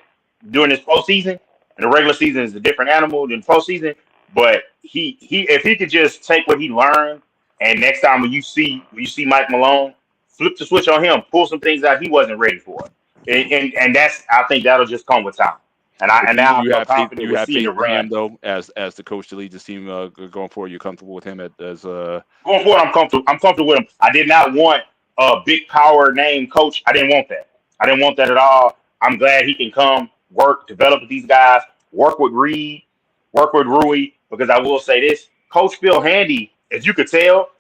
during this postseason, and the regular season is a different animal than postseason. But he if he could just take what he learned, and next time when you see Mike Malone, flip the switch on him, pull some things out he wasn't ready for, and I think that'll just come with time. And now I'm confident with seeing the Ram though as the coach to lead this team going forward. You're comfortable with him as going forward? I'm comfortable with him. I did not want a big power name coach. I didn't want that. I didn't want that at all. I'm glad he can come, work, develop with these guys, work with Reed, work with Rui, because I will say this, Coach Phil Handy, as you could tell,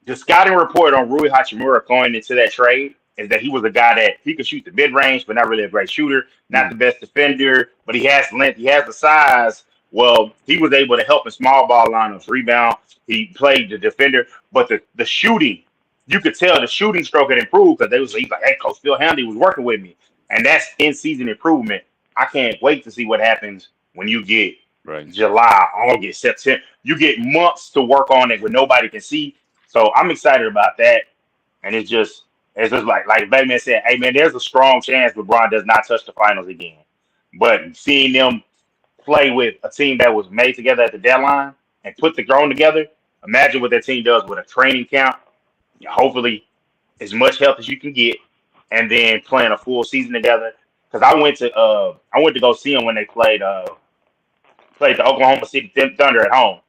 the scouting report on Rui Hachimura going into that trade is that he was a guy that he could shoot the mid-range, but not really a great shooter, not the best defender, but he has length, he has the size. Well, he was able to help in small ball lineups, rebound. He played the defender, but the shooting, you could tell the shooting stroke had improved because he's like, hey, Coach Phil Handy was working with me. And that's in-season improvement. I can't wait to see what happens when you get July, August, September. You get months to work on it where nobody can see. So I'm excited about that. And it's just like Batman said, hey, man, there's a strong chance LeBron does not touch the finals again. But seeing them play with a team that was made together at the deadline and put the grown together, imagine what that team does with a training camp. Hopefully as much help as you can get, and then playing a full season together. Because I went to go see them when they played the Oklahoma City Thunder at home,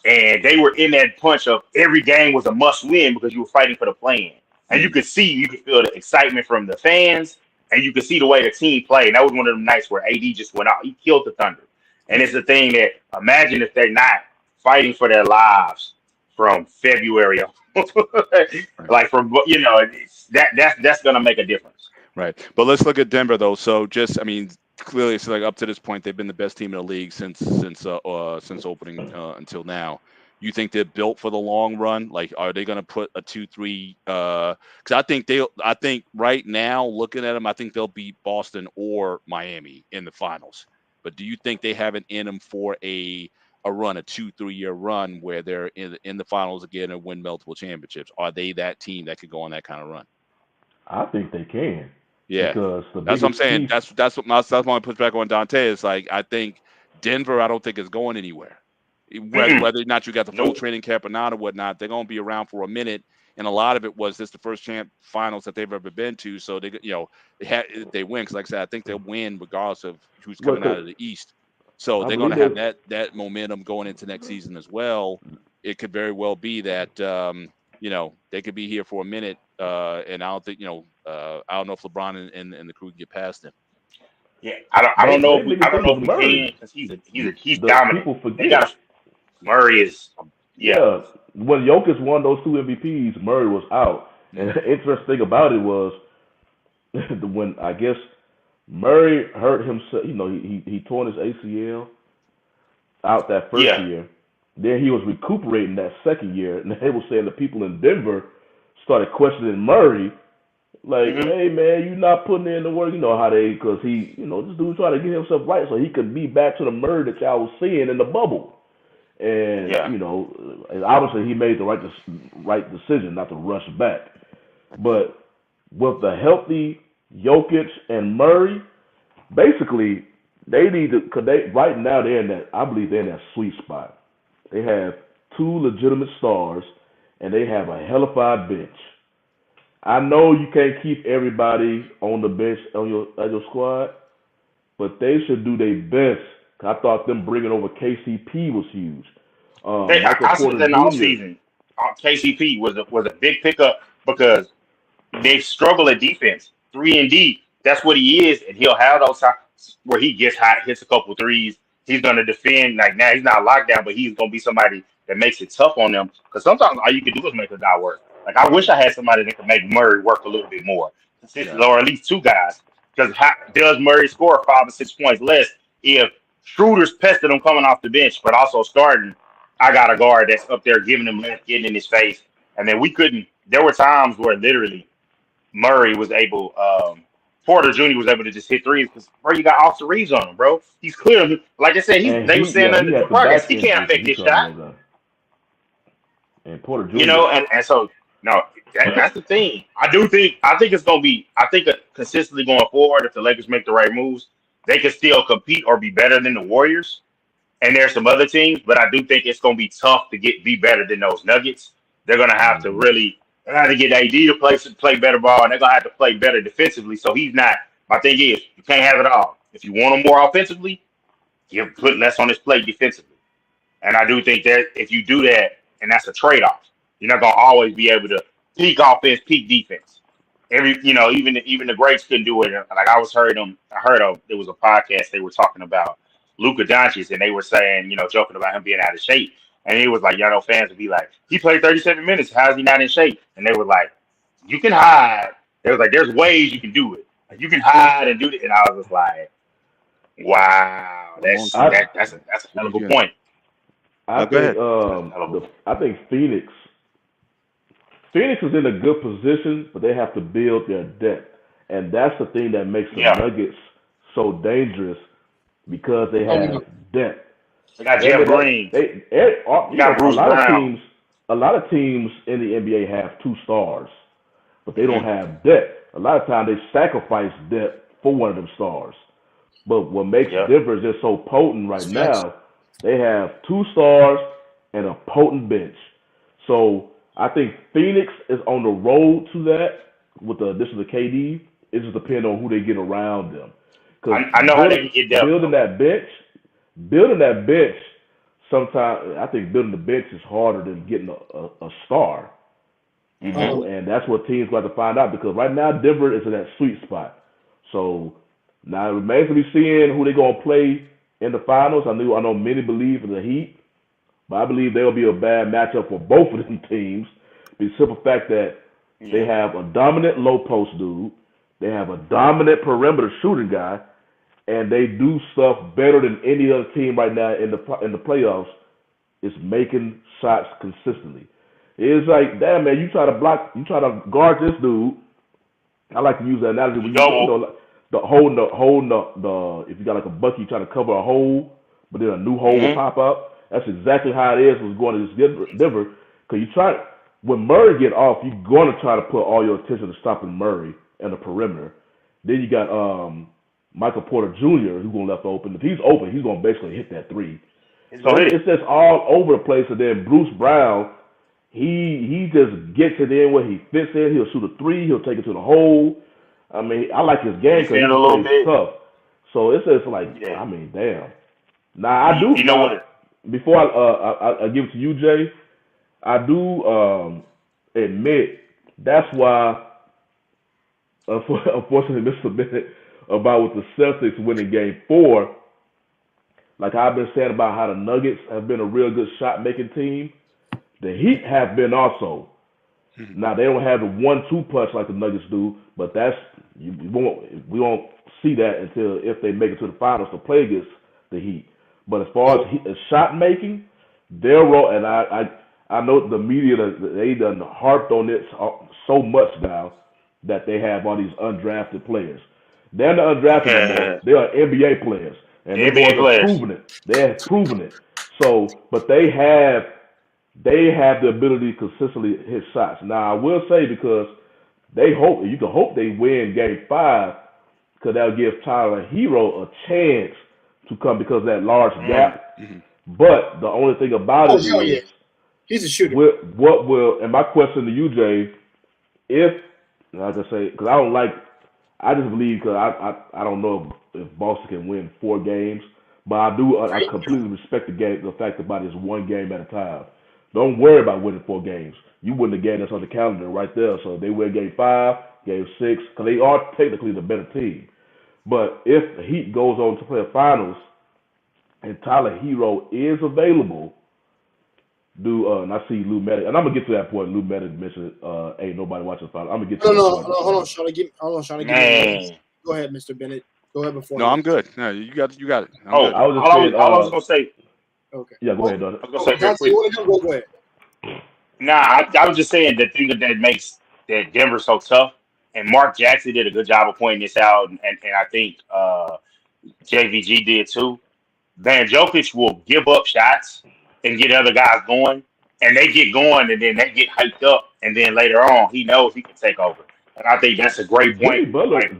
and they were in that punch of every game was a must win because you were fighting for the play-in, and you could feel the excitement from the fans, and you could see the way the team played. And that was one of them nights where AD just went out. He killed the Thunder, and it's the thing that imagine if they're not fighting for their lives from February, like from that's gonna make a difference. Right. But let's look at Denver though. So clearly it's like up to this point they've been the best team in the league since opening until now. You think they're built for the long run? Like, are they going to put a 2-3? Because I think right now looking at them, I think they'll beat Boston or Miami in the finals. But do you think they have it in them for a run, a 2-3 year run where they're in the finals again and win multiple championships? Are they that team that could go on that kind of run? I think they can. Yeah, that's what I'm saying. That's what my pushback on Dante is. Like, I think Denver, I don't think is going anywhere. Whether or not you got the full training camp or not or whatnot, they're going to be around for a minute. And a lot of it was this the first finals that they've ever been to. So they win. Because like I said, I think they'll win regardless of who's coming out of the East. So they're going to have that momentum going into next season as well. It could very well be that they could be here for a minute. And I don't think I don't know if LeBron and the crew can get past him. Yeah, I don't know if we can because he's dominant. Murray is When Jokic won those 2 MVPs, Murray was out. And the interesting thing about it was when I guess Murray hurt himself. He torn his ACL out that first year. Then he was recuperating that second year, and they were saying the people in Denver started questioning Murray. Like, hey man, you not putting in the work. You know how they, because he, this dude trying to get himself right so he could be back to the Murray that y'all was seeing in the bubble. And and obviously he made the right decision not to rush back. But with the healthy Jokic and Murray, basically they need to, because right now they're in that, I believe they're in that sweet spot. They have two legitimate stars and they have a hellified bench. I know you can't keep everybody on the bench on your squad, but they should do their best. I thought them bringing over KCP was huge. I said that in the offseason. KCP was a big pickup because they struggle at defense. 3-and-D, that's what he is, and he'll have those times where he gets hot, hits a couple threes. He's going to defend. Like, now he's not locked down, but he's going to be somebody that makes it tough on them. Because sometimes all you can do is make a guy work. Like, I wish I had somebody that could make Murray work a little bit more, or at least two guys. Because does Murray score 5 or 6 points less if Schroeder's pested him coming off the bench, but also starting? I got a guard that's up there giving him left, getting in his face. And then we couldn't. There were times where literally Murray was able, Porter Jr. was able to just hit threes because, bro, you got Austin Reeves on him, bro. He's clear. Like I said, they were saying under the progress. He can't affect this shot. And Porter Jr. And so, no, that's the thing. I think it's going to be, consistently going forward, if the Lakers make the right moves, they can still compete or be better than the Warriors. And there's some other teams, but I do think it's going to be tough to be better than those Nuggets. They're going to have to get AD to play better ball, and they're going to have to play better defensively. So he's not. My thing is, you can't have it all. If you want him more offensively, you put less on his plate defensively. And I do think that if you do that, and that's a trade-off, you're not going to always be able to peak offense, peak defense. Even the greats couldn't do it. Like I heard there was a podcast they were talking about Luka Doncic, and they were saying, joking about him being out of shape. And he was like, fans would be like, he played 37 minutes. How is he not in shape? And they were like, you can hide. They was like, there's ways you can do it. Like, you can hide and do it. And I was just like, wow, that's a hell of a point. I think Phoenix is in a good position, but they have to build their depth. And that's the thing that makes the Nuggets so dangerous, because they have depth. They got Jeff Green. A lot of teams in the NBA have 2 stars, but they don't have depth. A lot of times they sacrifice depth for one of them stars. But what makes Denver is they're so potent right now. They have 2 stars and a potent bench. So I think Phoenix is on the road to that with the addition of KD. It just depends on who they get around them. I know how they can get depth. Building that bench, sometimes I think building the bench is harder than getting a star. And that's what teams got to find out, because right now Denver is in that sweet spot. So now it remains to be seen who they're going to play in the finals. I know many believe in the Heat, but I believe they'll be a bad matchup for both of them teams. The simple fact that they have a dominant low post dude, they have a dominant perimeter shooting guy, and they do stuff better than any other team right now in the playoffs. Is making shots consistently. It's like, damn man, you try to guard this dude. I like to use that analogy when if you got like a bucket, you try to cover a hole, but then a new hole will pop up. That's exactly how it is. Was going to this Denver, because when Murray get off, you're going to try to put all your attention to stopping Murray and the perimeter. Then you got Michael Porter Jr. who's going to left open. If he's open, he's going to basically hit that 3. So it's just all over the place. And then Bruce Brown, he just gets it in where he fits in. He'll shoot a 3. He'll take it to the hole. I mean, I like his game because he's tough. So it's just like, I mean, damn. Now I do. You know what? Before I give it to you, Jay, I do admit that's why, unfortunately, Mr. Bennett, about with the Celtics winning Game 4. Like I've been saying about how the Nuggets have been a real good shot-making team, the Heat have been also. Now, they don't have the 1-2 punch like the Nuggets do, but we won't see that until if they make it to the finals to play against the Heat. But as far as shot-making, their role, and I know the media, they done harped on it so much now, that they have all these undrafted players. They're not undrafted anymore. They are NBA players, and they have proven it. They have proven it. So, but they have the ability to consistently hit shots. Now, I will say because you can hope they win Game 5 because that'll give Tyler Hero a chance to come because of that large gap. But the only thing about it is, he's a shooter. What will, and my question to you, Jay, I just say, because I just believe, because I don't know if Boston can win 4 games, but I completely respect the fact about it's 1 game at a time. Don't worry about winning 4 games. You win the game that's on the calendar right there. So they win Game 5, Game 6, because they are technically the better team. But if the Heat goes on to play a finals and Tyler Hero is available, and I see Lou Medic, and I'm gonna get to that point. Lou Medic mentioned ain't nobody watching the finals. I'm gonna get to that point. Hold on, Sean. Go ahead, Mr. Bennett. Go ahead before. No, I'm good. No, you got it. I was gonna say. Okay. Yeah, go ahead, Donnie. I was gonna say go ahead. Nah, I was just saying the thing that makes that Denver so tough, and Mark Jackson did a good job of pointing this out, and I think JVG did too. Van Jokic will give up shots and get other guys going, and they get going, and then they get hyped up, and then later on, he knows he can take over. And I think that's a great point.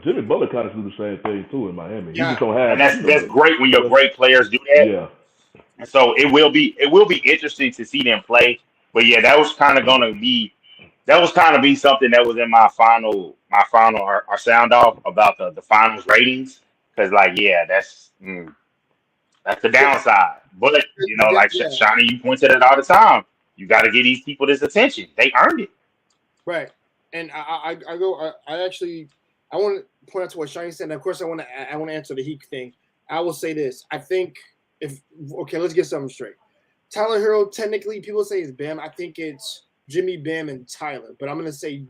Jimmy Butler kind of do the same thing too in Miami. Yeah. He just don't have. And that's great when your great players do that. Yeah. And so it will be interesting to see them play. But yeah, that was kind of be something that was in my final or sound off about the finals ratings, because that's the downside. But like Shawnee, you point to that all the time. You got to give these people this attention. They earned it. Right. And I want to point out to what Shawnee said. And of course, I want to answer the Heat thing. I will say this. I think let's get something straight. Tyler Hero, technically, people say it's Bam. I think it's Jimmy, Bam, and Tyler. But I'm going to say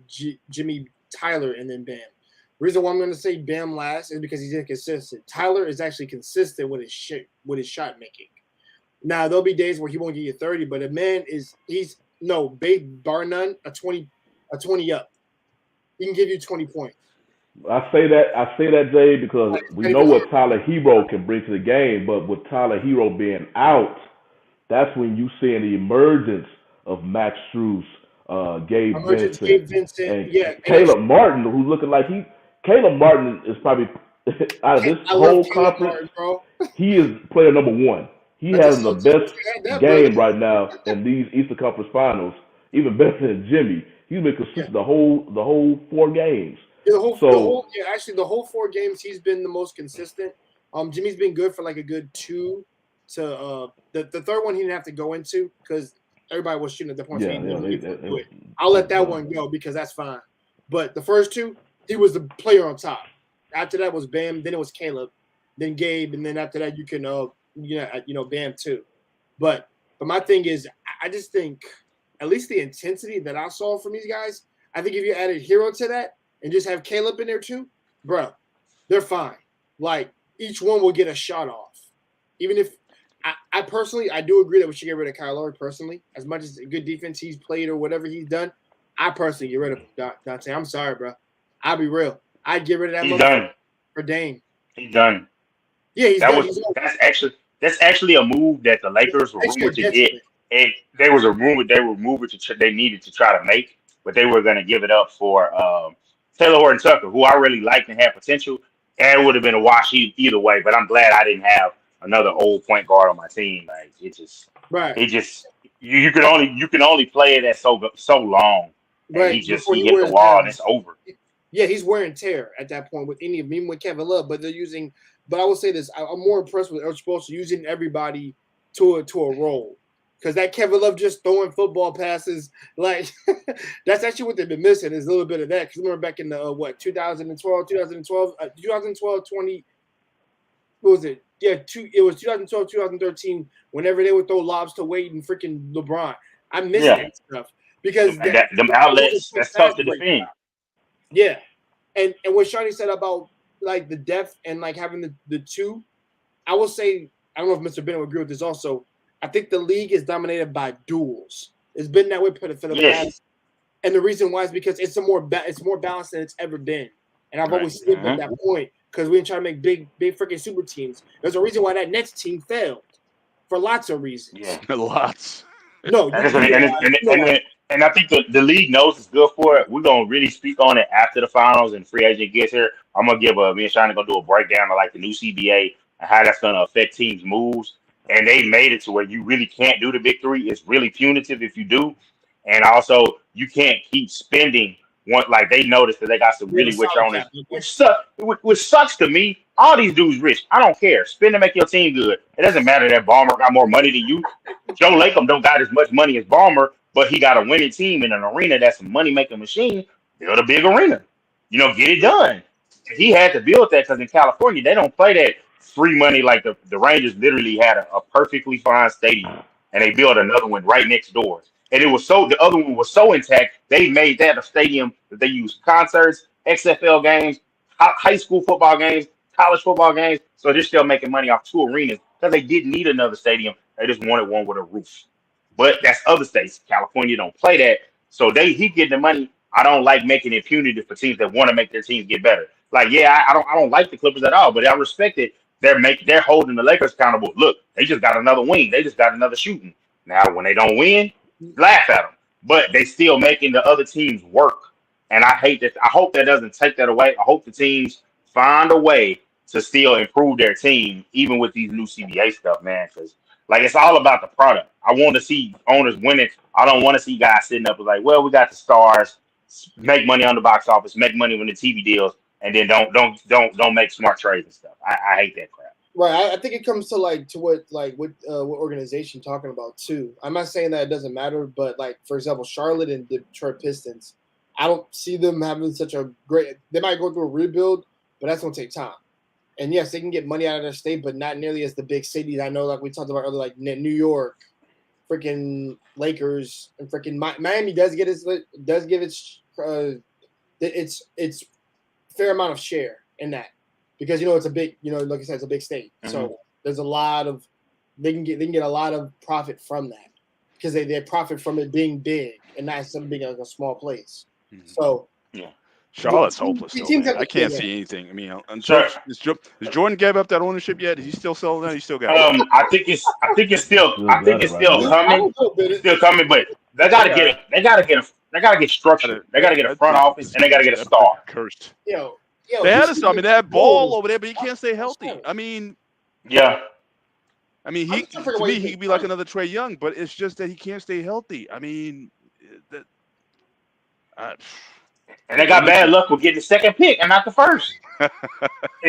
Jimmy, Tyler, and then Bam. The reason why I'm going to say Bam last is because he's inconsistent. Tyler is actually consistent with his shot making. Now, there'll be days where he won't get you 30, but a man bar none, a 20 up. He can give you 20 points. I say that, Jay, because we know what Tyler Hero can bring to the game, but with Tyler Hero being out, that's when you see the emergence of Max Strus, Gabe Vincent, and Caleb Martin, who's looking like Caleb Martin is probably out of this whole conference. He is player number 1. He has the best game right now in these Eastern Conference Finals, even better than Jimmy. He's been consistent the whole 4 games. The whole 4 games he's been the most consistent. Jimmy's been good for like a good 2 to the third one he didn't have to go into because everybody was shooting at the point. I'll let that one go because that's fine. But the first 2, he was the player on top. After that was Bam, then it was Caleb, then Gabe, and then after that you can Bam too. But my thing is, I just think at least the intensity that I saw from these guys, I think if you added Hero to that and just have Caleb in there too, bro, they're fine. Like each one will get a shot off. Even if I personally, I do agree that we should get rid of Kyle Lowry personally. As much as good defense he's played or whatever he's done, I personally get rid of Dante. I'm sorry, bro. I'll be real. I'd get rid of that motherfucker for Dame. He's done. Yeah, he's done. That's actually a move that the Lakers were rumored to get. And there was a rumor they needed to try to make, but they were going to give it up for Taylor Horton-Tucker, who I really liked and had potential. And it would have been a wash either way, but I'm glad I didn't have another old point guard on my team. Like you can only play it at so long. Right. He hit the wall and it's over. Yeah, he's wear and tear at that point with even with Kevin Love, but they're using. But I will say this: I'm more impressed with Eric Spoelstra using everybody to a role, because that Kevin Love just throwing football passes, like that's actually what they've been missing is a little bit of that. Because remember back in the 2012, 20. What was it? Yeah, it was 2012, 2013. Whenever they would throw lobs to Wade and freaking LeBron, I miss that stuff because them outlets that's tough to defend. Yeah, and what Shawnee said about like the depth and like having the 2, I will say I don't know if Mr. Bennett would agree with this. Also, I think the league is dominated by duels. It's been that way for the past And the reason why is because it's more balanced than it's ever been. And I've always said at that point because we didn't try to make big freaking super teams. There's a reason why that next team failed for lots of reasons. Yeah, lots. No, and I think the league knows it's good for it. We're gonna really speak on it after the finals and free agent gets here. I'm gonna give me and Shana gonna do a breakdown of like the new CBA and how that's gonna affect teams' moves. And they made it to where you really can't do the big three. It's really punitive if you do. And also, you can't keep spending like they noticed that they got some really rich owners, which sucks to me. All these dudes rich. I don't care. Spend to make your team good. It doesn't matter that Ballmer got more money than you. Joe Lacob don't got as much money as Ballmer, but he got a winning team in an arena that's a money-making machine. Build a big arena. Get it done. He had to build that because in California, they don't play that free money like the Rangers literally had a perfectly fine stadium, and they built another one right next door. And the other one was so intact, they made that a stadium that they use concerts, XFL games, high school football games, college football games. So they're still making money off 2 arenas because they didn't need another stadium. They just wanted one with a roof. But that's other states. California don't play that. So he getting the money. I don't like making it punitive for teams that want to make their teams get better. Like, yeah, I don't like the Clippers at all, but I respect it. They're holding the Lakers accountable. Look, they just got another wing. They just got another shooting. Now, when they don't win, laugh at them. But they still making the other teams work. And I hate that. I hope that doesn't take that away. I hope the teams find a way to still improve their team, even with these new CBA stuff, man. Because, it's all about the product. I want to see owners winning. I don't want to see guys sitting up like, well, we got the stars, make money on the box office, make money when the TV deals, and then don't make smart trades and stuff. I hate that crap. Right. I think it comes to what organization talking about too. I'm not saying that it doesn't matter, but for example, Charlotte and Detroit Pistons, I don't see them having such a great. They might go through a rebuild, but that's gonna take time. And yes, they can get money out of their state, but not nearly as the big cities. I know, like we talked about earlier, like New York, freaking Lakers, and freaking Miami does give its fair amount of share in that. Because it's a big, like I said, it's a big state. Mm-hmm. So there's a lot of they can get a lot of profit from that because they profit from it being big and not something being a small place. Mm-hmm. So yeah, Charlotte's hopeless. I can't see anything. I mean, has Jordan gave up that ownership yet? Is he still selling that? He still got it? I think it's still coming. It's still coming, but they gotta get structured. They gotta get a front office and they gotta get a star. Cursed. They had ball over there, but he can't stay healthy. I mean, yeah. I mean, he could be like another Trae Young, but it's just that he can't stay healthy. I mean, and they got bad luck with getting the second pick and not the first. And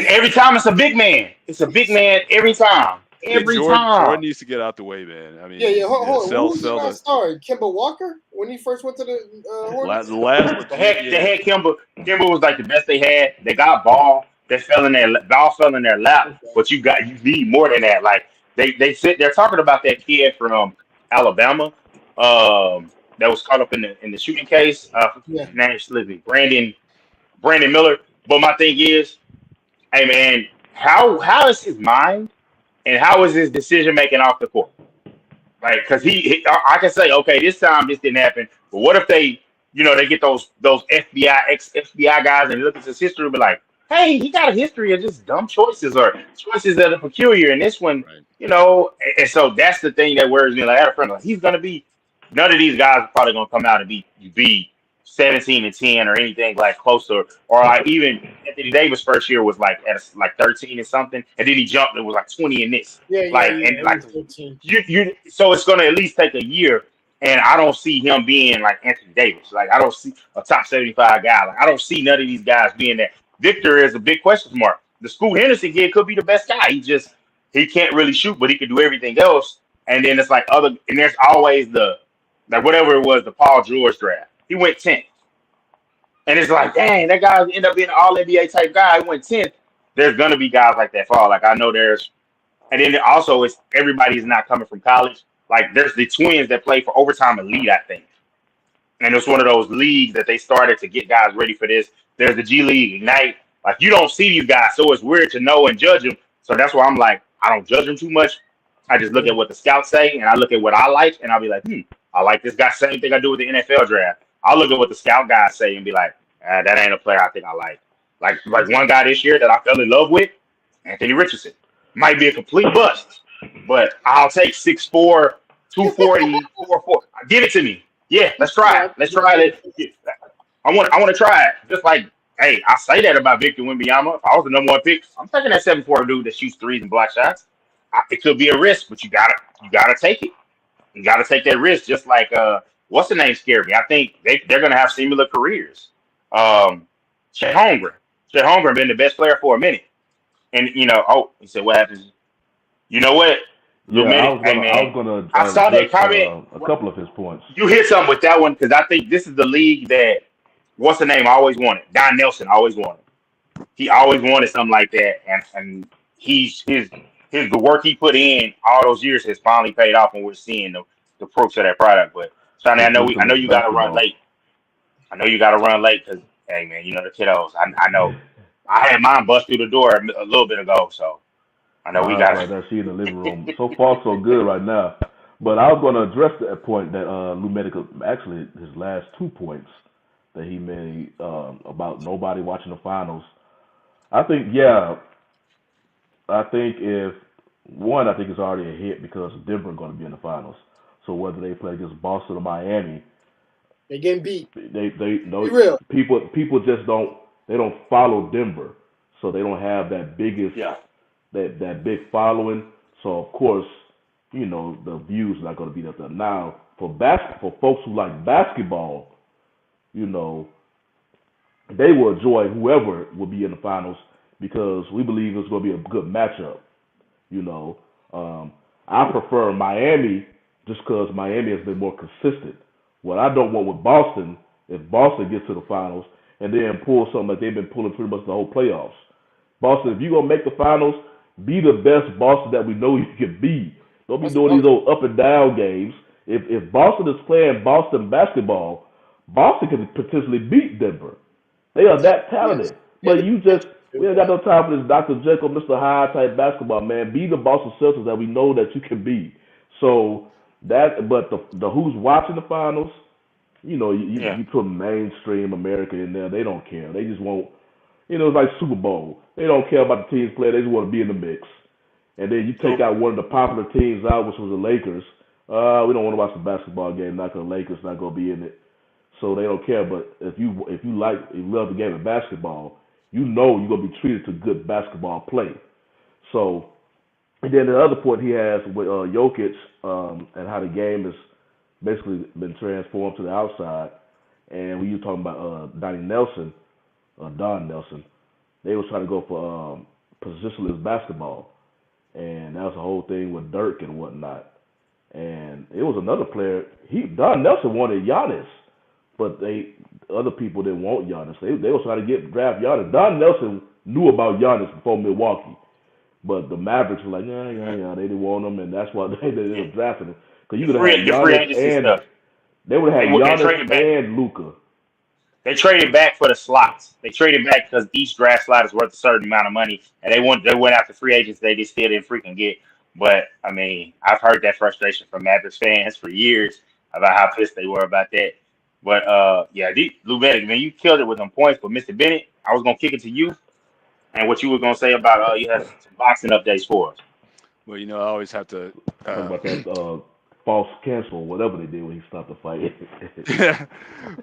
every time it's a big man. It's a big man every time. Jordan needs to get out the way, man. I mean, hold on. Sorry, Kemba Walker when he first went to the Hornets. The head Kemba was like the best they had. They got ball. They fell in their lap. But you need more than that. Like they're talking about that kid from Alabama, that was caught up in the shooting case. Name slipping. Brandon Miller. But my thing is, hey man, how is his mind? And how is his decision making off the court? Like, because I can say, okay, this time this didn't happen. But what if they get those ex-FBI guys and look at his history and be like, hey, he got a history of just dumb choices or choices that are peculiar. And this one, and so that's the thing that worries me. Like, I had a friend, he's going to be, none of these guys are probably going to come out and be 17-10 or anything like closer, or like even Anthony Davis' first year was like at 13 or something, and then he jumped and was like 20 in this. So it's gonna at least take a year, and I don't see him being like Anthony Davis. Like I don't see a top 75 guy. Like I don't see none of these guys being that. Victor is a big question mark. The Scoot Henderson kid could be the best guy. He can't really shoot, but he can do everything else. And then it's like and there's always whatever it was, the Paul George draft. He went 10th. And it's like, dang, that guy ended up being an all-NBA type guy. He went 10th. There's going to be guys like that fall. Like, I know and then also everybody's not coming from college. Like, there's the Twins that play for Overtime Elite, I think. And it's one of those leagues that they started to get guys ready for this. There's the G League Ignite. Like, you don't see these guys, so it's weird to know and judge them. So that's why I'm like, I don't judge them too much. I just look at what the scouts say, and I look at what I like, and I'll be like, I like this guy. Same thing I do with the NFL draft. I'll look at what the scout guys say and be like, that ain't a player I think I like. Like one guy this year that I fell in love with, Anthony Richardson. Might be a complete bust, but I'll take 6'4", 240, 4'4". Give it to me. Yeah, let's try it. Let's try it. I want to try it. Just like, hey, I say that about Victor Wembanyama. If I was the number 1 pick, I'm taking that 7'4" dude that shoots threes and block shots. It could be a risk, but you gotta take it. You gotta take that risk. Just like what's the name scared me? I think they're gonna have similar careers. Chet Holmgren been the best player for a minute, and he said, what happens? You know what? Yeah, I was gonna. I saw that comment. A couple of his points. You hit something with that one because I think this is the league that what's the name? I always wanted. Don Nelson always wanted. He always wanted something like that, and the work he put in all those years has finally paid off, and we're seeing the fruits of that product. But Sonny, I know you got to run late. I know you got to run late because, hey man, the kiddos. I know. I had mine bust through the door a little bit ago, so I know we got to. She in the living room. So far, so good right now. But I was going to address that point that Lou Medical, actually his last 2 points that he made about nobody watching the finals. I think it's already a hit because Denver are going to be in the finals. So whether they play against Boston or Miami, they getting beat. They know people just don't follow Denver, so they don't have that biggest that big following. So of course, the views are not going to be up there. Now for folks who like basketball, they will enjoy whoever will be in the finals because we believe it's going to be a good matchup. I prefer Miami just because Miami has been more consistent. What I don't want with Boston, if Boston gets to the finals and then pull something like they've been pulling pretty much the whole playoffs. Boston, if you're going to make the finals, be the best Boston that we know you can be. Don't be doing these old up and down games. If Boston is playing Boston basketball, Boston can potentially beat Denver. They are that talented. But we ain't got no time for this Dr. Jekyll, Mr. Hyde type basketball, man. Be the Boston Celtics that we know that you can be. So but the who's watching the finals, you put mainstream America in there, they don't care. They just want, it's like Super Bowl. They don't care about the teams playing. They just want to be in the mix. And then you take out one of the popular teams out, which was the Lakers. We don't want to watch the basketball game. Not because the Lakers not going to be in it. So they don't care. But if you love the game of basketball, you're going to be treated to good basketball play. So, and then the other point he has with Jokic and how the game has basically been transformed to the outside. And when you're talking about Don Nelson, they was trying to go for positionless basketball. And that was the whole thing with Dirk and whatnot. And it was another player. Don Nelson wanted Giannis, but other people didn't want Giannis. They was trying to draft Giannis. Don Nelson knew about Giannis before Milwaukee, but the Mavericks were like, yeah, they didn't want him, and that's why they were drafting him. Because you could have had Giannis and they would have had Giannis and Luka. They traded back for the slots. They traded back because each draft slot is worth a certain amount of money, and they went after free agents they just still didn't freaking get. But I mean, I've heard that frustration from Mavericks fans for years about how pissed they were about that. But Lou Bennett, man, you killed it with them points. But Mr. Bennett, I was gonna kick it to you, and what you were gonna say about you had some boxing updates for us. Well, I always have to talk about that false cancel, whatever they did when he stopped the fight.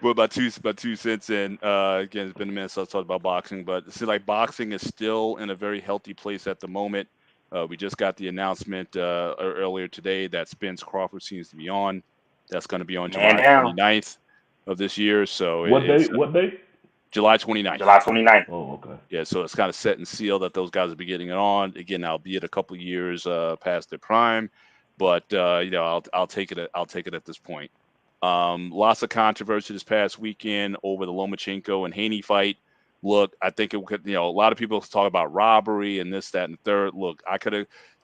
Well, about two cents in. Again, it's been a minute since I talked about boxing, but it seems like boxing is still in a very healthy place at the moment. We just got the announcement earlier today that Spence Crawford seems to be on. That's going to be on July 29th of this year. So what date? July 29th. July 29th. Oh, okay. Yeah, so it's kind of set and sealed that those guys will be getting it on. Again, albeit a couple of years past their prime, but I'll take it. I'll take it at this point. Lots of controversy this past weekend over the Lomachenko and Haney fight. Look, I think it could. A lot of people talk about robbery and this, that, and the third. Look,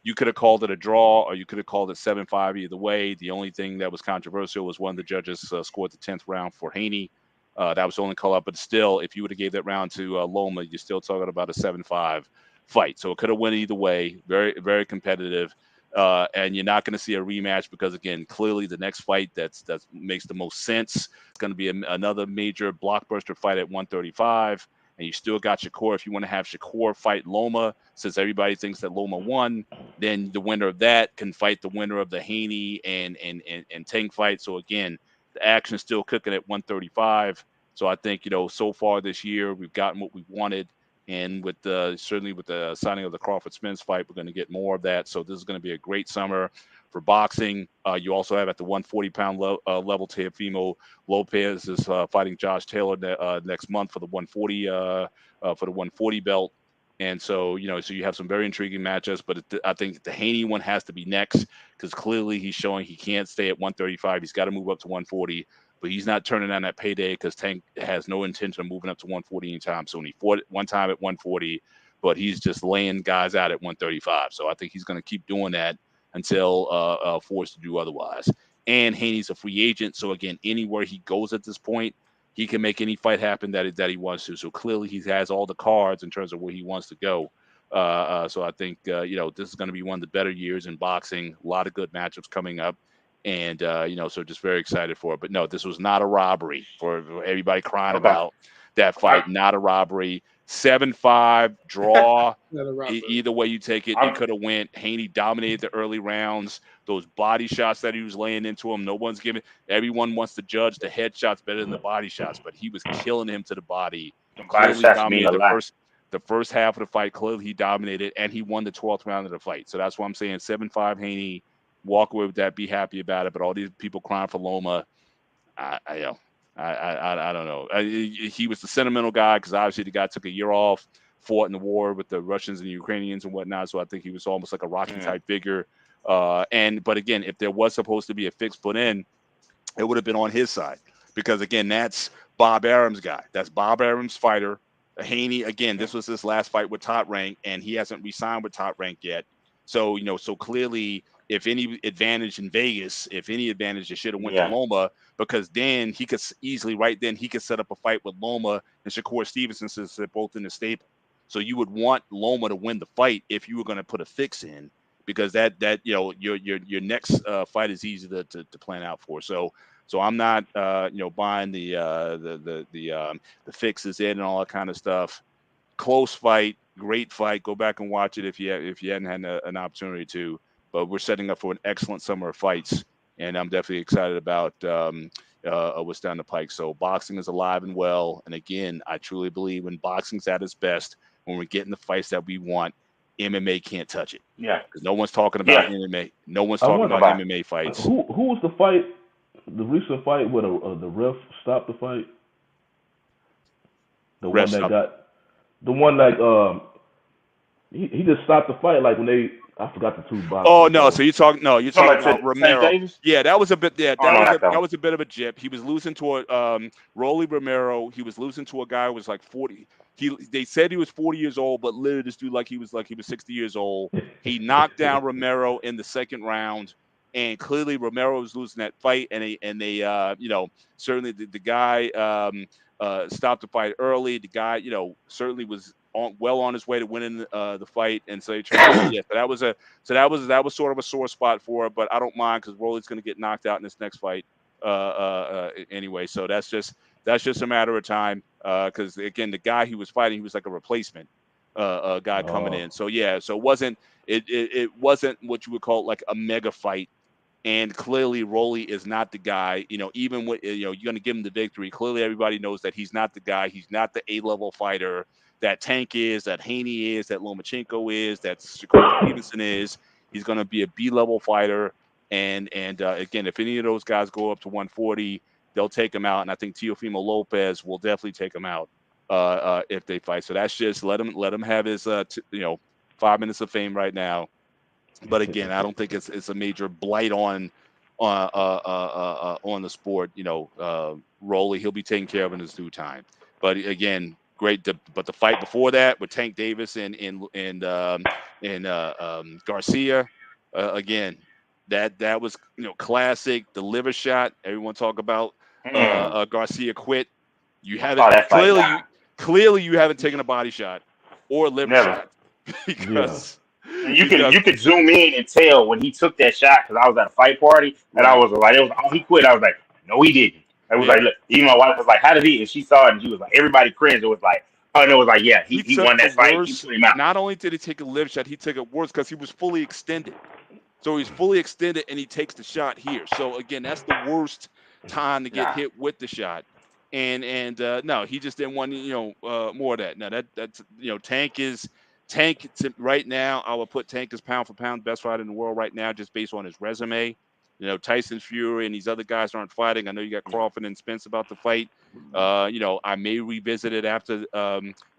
you could have called it a draw, or you could have called it 7-5 either way. The only thing that was controversial was one of the judges scored the 10th round for Haney. That was the only call up, but still, if you would have gave that round to Loma, you're still talking about a 7-5 fight. So it could have went either way. Very, very competitive. And you're not going to see a rematch because, again, clearly the next fight that makes the most sense is going to be another major blockbuster fight at 135. And you still got Shakur. If you want to have Shakur fight Loma, since everybody thinks that Loma won, then the winner of that can fight the winner of the Haney and Tank fight. So, again, the action's still cooking at 135. So I think, so far this year, we've gotten what we wanted. And with certainly with the signing of the Crawford-Spence fight, we're going to get more of that. So this is going to be a great summer for boxing. You also have at the 140-pound level, Teofimo Lopez is fighting Josh Taylor next month for the 140 belt. And so, so you have some very intriguing matchups. But I think the Haney one has to be next because clearly he's showing he can't stay at 135. He's got to move up to 140. But he's not turning down that payday because Tank has no intention of moving up to 140 anytime soon. He fought one time at 140, but he's just laying guys out at 135. So I think he's going to keep doing that until forced to do otherwise. And Haney's a free agent. So, again, anywhere he goes at this point, he can make any fight happen that he wants to. So clearly he has all the cards in terms of where he wants to go. So I think, this is going to be one of the better years in boxing. A lot of good matchups coming up. And, so just very excited for it. But, no, this was not a robbery for everybody crying about that fight. Not a robbery. 7-5, draw. Either way you take it, it could have went. Haney dominated the early rounds. Those body shots that he was laying into him, no one's giving. Everyone wants to judge the headshots better than the body shots, but he was killing him to the body. Body shots mean a lot. The first half of the fight, clearly he dominated, and he won the 12th round of the fight. So that's why I'm saying 7-5 Haney. Walk away with that, be happy about it. But all these people crying for Loma, I don't know. He was the sentimental guy because obviously the guy took a year off, fought in the war with the Russians and the Ukrainians and whatnot. So I think he was almost like a Rocky type figure. But again, if there was supposed to be a fix put in, it would have been on his side because again, that's Bob Arum's guy. That's Bob Arum's fighter. Haney, again, this was his last fight with Top Rank, and he hasn't re-signed with Top Rank yet. So so clearly, if any advantage in Vegas, it should have went to Loma because then he could easily he could set up a fight with Loma and Shakur Stevenson since they're both in the stable. So you would want Loma to win the fight if you were going to put a fix in because that your next fight is easy to plan out for. So I'm not buying the fixes in and all that kind of stuff. Close fight, great fight. Go back and watch it if you hadn't had an opportunity to. But we're setting up for an excellent summer of fights, and I'm definitely excited about what's down the pike. So boxing is alive and well, and again, I truly believe when boxing's at its best, when we're getting the fights that we want, MMA can't touch it. Yeah, because no one's talking about MMA. No one's talking about MMA fights. Who was the fight? The recent fight where the ref stopped the fight. He just stopped the fight like when they. I forgot the two boxers. Oh no! So you're talking about Romero. Yeah, that was a bit. Yeah, that was a bit of a jip. He was losing to Rolly Romero. He was losing to a guy who was like 40. They said he was 40 years old, but literally this dude he was 60 years old. He knocked down Romero in the second round, and clearly Romero was losing that fight. And they certainly the guy stopped the fight early. The guy certainly was well on his way to winning the fight, and so he tried. That was sort of a sore spot for it, but I don't mind because Rolly's going to get knocked out in this next fight anyway. So that's just a matter of time because again, the guy he was fighting, he was like a replacement guy coming in. So so it wasn't what you would call like a mega fight. And clearly, Rolly is not the guy. Even with you're going to give him the victory. Clearly, everybody knows that he's not the guy. He's not the A-level fighter that Tank is, that Haney is, that Lomachenko is, that Shakur Stevenson is. He's going to be a B-level fighter. And again, if any of those guys go up to 140, they'll take him out. And I think Teofimo Lopez will definitely take him out if they fight. So that's just let him have his 5 minutes of fame right now. But again, I don't think it's a major blight on the sport. Rolly, he'll be taken care of in his due time. But again, great. But the fight before that with Tank Davis and Garcia, again, that was classic. The liver shot. Everyone talk about Garcia quit. You haven't clearly you haven't taken a body shot or a liver shot because. And you could zoom in and tell when he took that shot because I was at a fight party and I was like, he quit. I was like, no, he didn't. I was like, look, even my wife was like, how did he? And she saw it and she was like, everybody cringed. It was like, oh, and it was like, yeah, he won that fight. He put him out. Not only did he take a lip shot, he took it worse because he was fully extended. So he's fully extended and he takes the shot here. So again, that's the worst time to get hit with the shot. And no, he just didn't want more of that. No, that's Tank right now. I would put Tank as pound for pound best fighter in the world right now, just based on his resume. Tyson Fury and these other guys aren't fighting. I know you got Crawford and Spence about to fight. I may revisit it after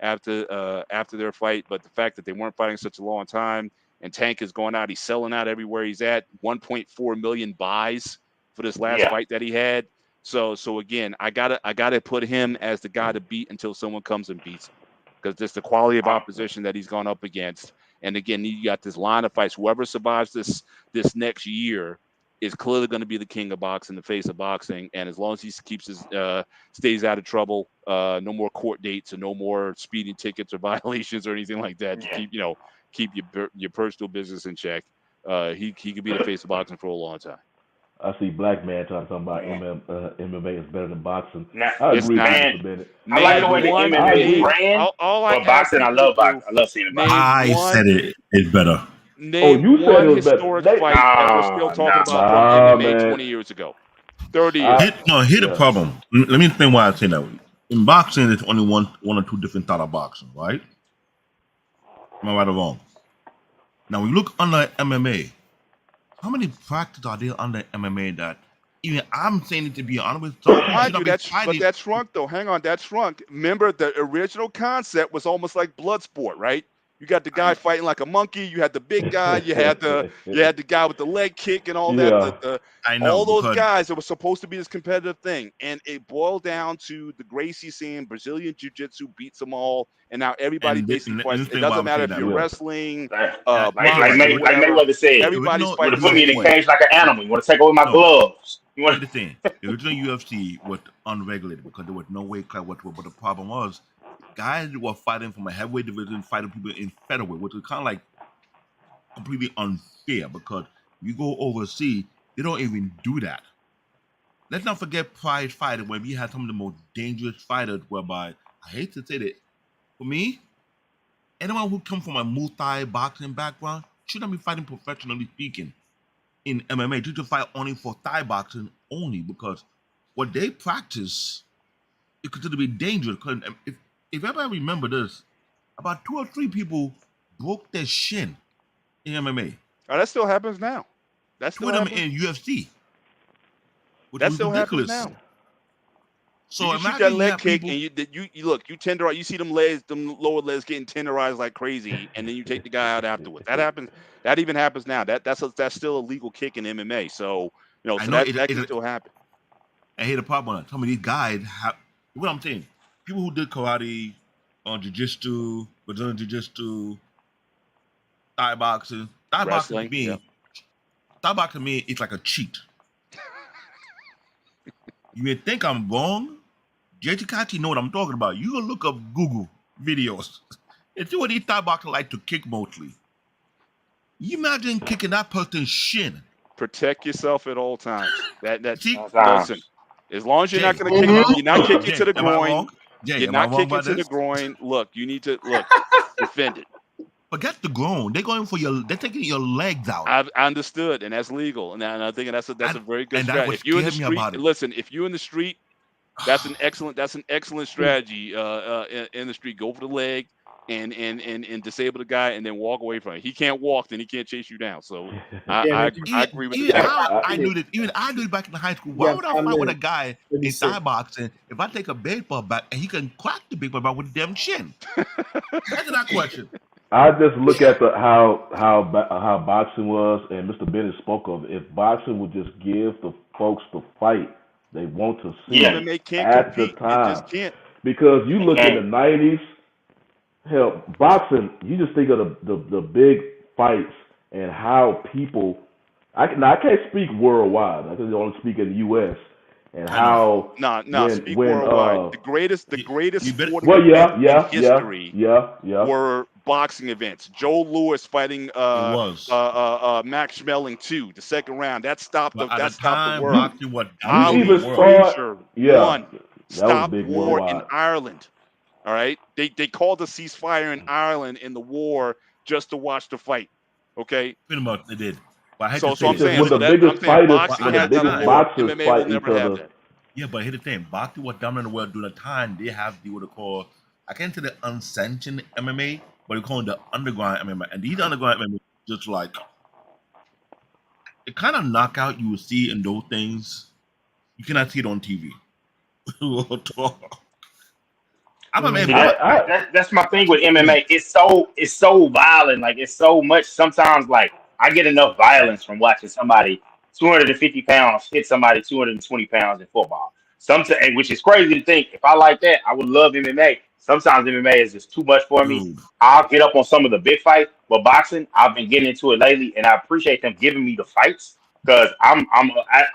their fight, but the fact that they weren't fighting such a long time and Tank is going out, he's selling out everywhere he's at. 1.4 million buys for this last fight that he had. So again, I gotta put him as the guy to beat until someone comes and beats him, because just the quality of opposition that he's gone up against. And again, you got this line of fights. Whoever survives this next year is clearly going to be the king of boxing, the face of boxing. And as long as he keeps his stays out of trouble, no more court dates and no more speeding tickets or violations or anything like that. To keep your personal business in check. He could be the face of boxing for a long time. I see black man talking about MMA is better than boxing. I agree with Mr. Bennett. I like the way the MMA ran, but boxing, I love boxing. I love seeing it. I said it's better. You said it was better. Fight that we're still talking about from MMA 20 years ago. 30 years. Here's the problem. Let me explain why I say that. In boxing, there's only one or two different types of boxing, right? Am I right or wrong? Now, when you look under MMA, how many practices are there under MMA that even I'm saying it to be honest with but that's shrunk though. Hang on, that's shrunk. Remember, the original concept was almost like blood sport, right? You got the guy fighting like a monkey. You had the big guy. You had the guy with the leg kick and all that. I know, all those guys. It was supposed to be this competitive thing, and it boiled down to the Gracie scene. Brazilian Jiu-Jitsu beats them all, and now everybody basically fights. It doesn't matter if you're wrestling. Like Mayweather said, everybody's fighting. Put me in a cage like an animal. You want to take away my gloves? You want the thing? The original UFC was unregulated because there was no weight cut whatsoever. But the problem was, guys were fighting from a heavyweight division, fighting people in featherweight, which is kind of like completely unfair because you go overseas, they don't even do that. Let's not forget prize fighting, where we had some of the most dangerous fighters, whereby, I hate to say that, for me, anyone who comes from a multi-boxing background shouldn't be fighting professionally speaking in MMA, due to fight only for Thai boxing only, because what they practice is considered to be dangerous. Because if everybody remember this, about 2 or 3 people broke their shin in MMA. Oh, that still happens now. That's still them in UFC. That still happens now. So you shoot that leg kick and you tenderize. You see them lower legs getting tenderized like crazy, and then you take the guy out afterwards. That happens. That even happens now. That's still a legal kick in MMA. So that can still happen. I hate the problem on that. Some of these guys have what I'm saying. People who did karate, jiu-jitsu, Brazilian jiu-jitsu, Thai boxing. Thai boxing to me, it's like a cheat. You may think I'm wrong. JTKT know what I'm talking about. You go look up Google videos and see what these Thai boxers like to kick mostly. You imagine kicking that person's shin. Protect yourself at all times. Listen. As long as you're not going to kick, you're not kicking to the groin. You're not kicking to the groin. Look, you need to defend it. Forget the groin. They're taking your legs out. I understood, and that's legal. And I think that's a very good strategy. If you're in the street, listen. If you're in the street, that's an excellent strategy. In the street, go for the leg and disable the guy, and then walk away from it. He can't walk, then he can't chase you down. So I agree with that. I knew that. Even I knew it back in high school. Why would I fight with a guy in Thai boxing if I take a baseball bat and he can crack the baseball bat with a damn chin? Answer that question. I just look at how boxing was, and Mr. Bennett spoke of it. If boxing would just give the folks the fight they want to see at the time, because you look in the 90s, hell, boxing, you just think of the big fights and how people. I can't speak worldwide. I can only speak in the U.S. and how speak worldwide. The greatest sporting well, event yeah, in history yeah. were boxing events. Joe Louis fighting Max Schmeling 2, the second round. That stopped the world. Boxing was Ali Frazier won. Stop war worldwide. in Ireland. All right, they called a ceasefire in Ireland in the war just to watch the fight. Okay, pretty much they did. But I so I'm saying, when the biggest fighters, MMA fight will each never have other. that. Yeah, but here's the thing: boxing was dominant in the world during the time they have what they call, I can't say the unsanctioned MMA, but they call it the underground MMA. And these underground MMA just like the kind of knockout you will see in those things, you cannot see it on TV. That's my thing with MMA. It's so violent. Like it's so much. Sometimes like I get enough violence from watching somebody 250 pounds hit somebody 220 pounds in football. Sometimes, which is crazy to think. If I like that, I would love MMA. Sometimes MMA is just too much for me. I'll get up on some of the big fights, but boxing, I've been getting into it lately, and I appreciate them giving me the fights because I'm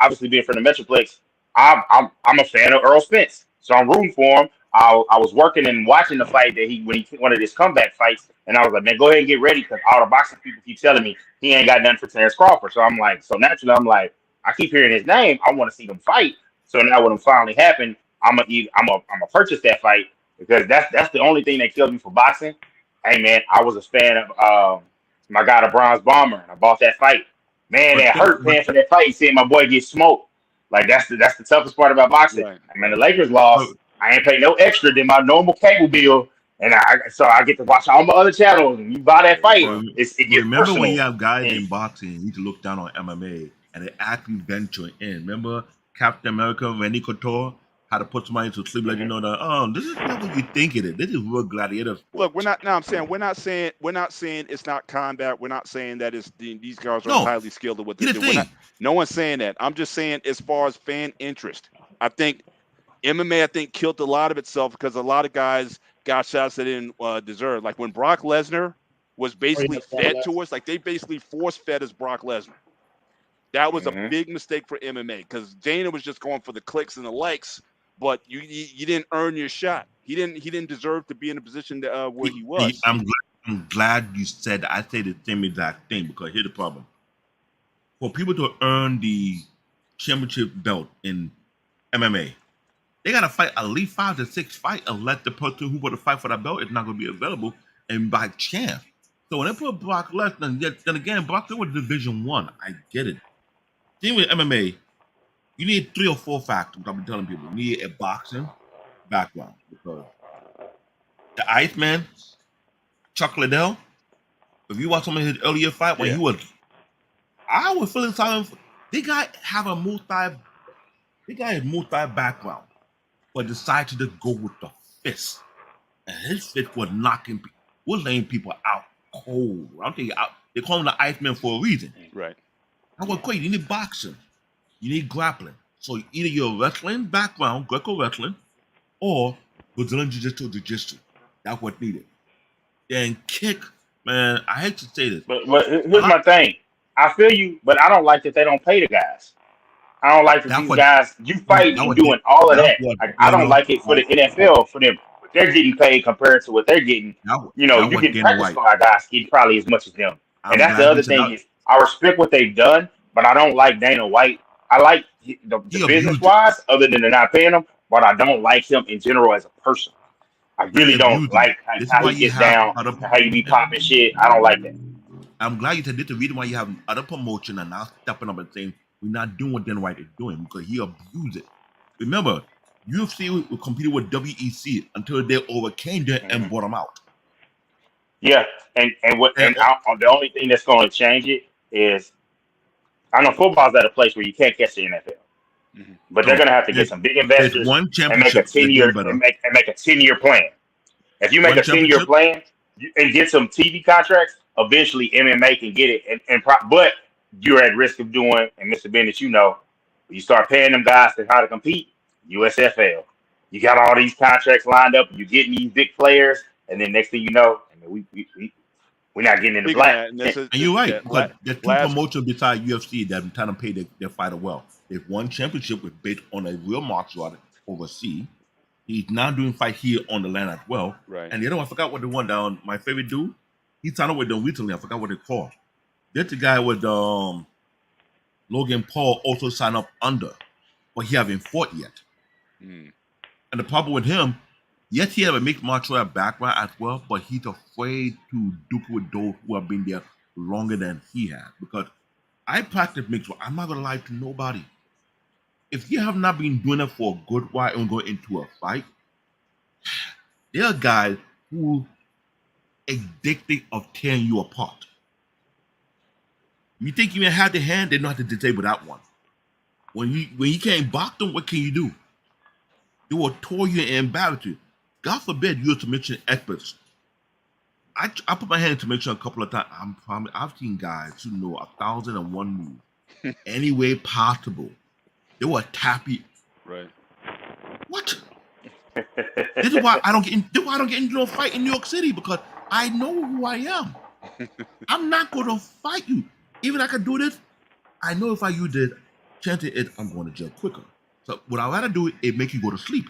obviously being from the Metroplex. I'm a fan of Earl Spence, so I'm rooting for him. I was working and watching the fight that when he one of his comeback fights, and I was like, man, go ahead and get ready because all the boxing people keep telling me he ain't got nothing for Terrence Crawford. So I'm like, so naturally, I'm like, I keep hearing his name. I want to see them fight. So now when it finally happened, I'm gonna purchase that fight because that's the only thing that killed me for boxing. Hey man, I was a fan of my guy, the Bronze Bomber, and I bought that fight. Man, that hurt paying for that fight. Seeing my boy get smoked. Like that's the toughest part about boxing. Right. I mean, the Lakers lost. I ain't pay no extra than my normal cable bill, and so I get to watch all my other channels. And you buy that fight, it gets remember personal. when you have guys in boxing, you need to look down on MMA, and they actually venture in. Remember Captain America, Randy Couture, how to put somebody to sleep, let you know that this is not what you think it is. This is real gladiator sports. Look, we're not saying it's not combat. We're not saying that these guys are highly skilled at what they do. No one's saying that. I'm just saying as far as fan interest, I think MMA killed a lot of itself because a lot of guys got shots they didn't deserve. Like when Brock Lesnar was basically fed to us, like they basically force fed us Brock Lesnar. That was a big mistake for MMA because Dana was just going for the clicks and the likes, but you didn't earn your shot. He didn't deserve to be in a position where he was. I'm glad you said that. I say the same exact thing because here's the problem: for people to earn the championship belt in MMA, they gotta fight at least 5 to 6 fights unless the person who would fight for that belt is not gonna be available and by chance. So when they put Brock Lesnar, then again, Brock Lesnar was Division 1. I get it. Thing with MMA, you need 3 or 4 factors. I've been telling people, you need a boxing background because the Iceman, Chuck Liddell. If you watch some of his earlier fight when he was, I was feeling sorry. This guy have a multi background, but decided to go with the fist, and his fist was laying people out cold. I'm thinking they call him the Iceman for a reason. Right. I was great. You need boxing, you need grappling. So either you're wrestling background, Greco wrestling, or Brazilian Jiu-Jitsu. That's what needed. Then kick, man. I hate to say this, but here's my thing. I feel you, but I don't like that they don't pay the guys. I don't like that these guys, you fighting and doing all of that. Like, I don't like it for the NFL, for them. They're getting paid compared to what they're getting. You get practice squad guys getting probably as much as them. And that's the other thing is, I respect what they've done, but I don't like Dana White. I like the business-wise, other than they're not paying him, but I don't like him in general as a person. I really don't like how he gets down, how you be popping shit. I don't like that. I'm glad you said this. The reason why you have other promotion and now stepping up and saying, we're not doing what Dana White is doing because he abused it. Remember, UFC competed with WEC until they overcame them and brought them out. Yeah, and the only thing that's going to change it is, I know football's at a place where you can't catch the NFL, but they're going to have to get some big investors and make a 10-year and make a 10-year plan. If you make a 10-year plan and get some TV contracts, eventually MMA can get it. But you're at risk of doing, and Mr. Bennett, you start paying them guys to how to compete. USFL, you got all these contracts lined up. You're getting these big players, and then next thing you know, we're not getting in the black. And you're right, but the two promotions besides UFC that are trying to pay their fighter well. They've won championship with based on a real martial art overseas. He's now doing fight here on the land as well. Right. And the other one, I forgot what the one down. My favorite dude, he signed up with them recently. I forgot what they call. That's the guy with Logan Paul also signed up under, but he haven't fought yet. Mm. And the problem with him, yes, he have a mixed martial art background as well, but he's afraid to duke with those who have been there longer than he has. Because I practice mixed. I'm not gonna lie to nobody. If you have not been doing it for a good while and go into a fight, there are guys who addicted of tearing you apart. You think you may have the hand, they know how to disable that one. When you can't box them, what can you do? They will tore you and embarrass you. God forbid you're a submission expert. I put my hand in submission a couple of times. I've seen guys who know 1,001 moves any way possible. They will tap you. Right. What? This is why I don't get into no fight in New York City, because I know who I am. I'm not going to fight you. Even if I can do this, I know if I use this, chances is I'm going to jail quicker. So what I'd rather do is make you go to sleep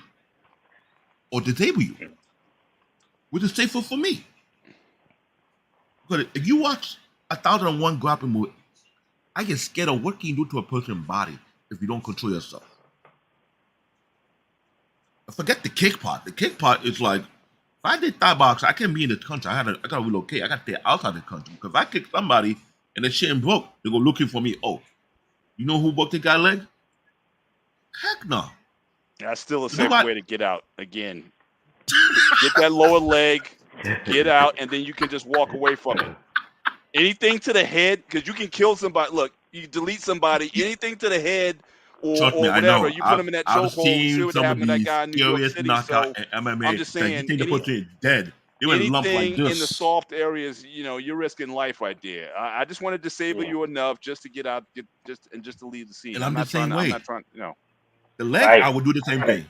or disable you, which is safer for me. Because if you watch 1,001 grappling move, I get scared of what can you do to a person's body if you don't control yourself. Forget the kick part. The kick part is like, if I did Thai box, I can't be in the country. I gotta relocate. I gotta stay outside the country. Because if I kick somebody and the shit broke, they go looking for me. Oh, you know who broke the guy's leg? Heck no. That's still a safe way to get out. Again, get that lower leg, get out, and then you can just walk away from it. Anything to the head, because you can kill somebody. Look, you delete somebody. Anything to the head or whatever, you put them in that chokehold. See what happened to that guy in New York City. So MMA, I'm just saying, you think the person is dead. Anything like in the soft areas, you're risking life right there. I just want to disable you enough just to get out, just to leave the scene. And I'm the same way. I'm not trying, The leg, I would do the same thing.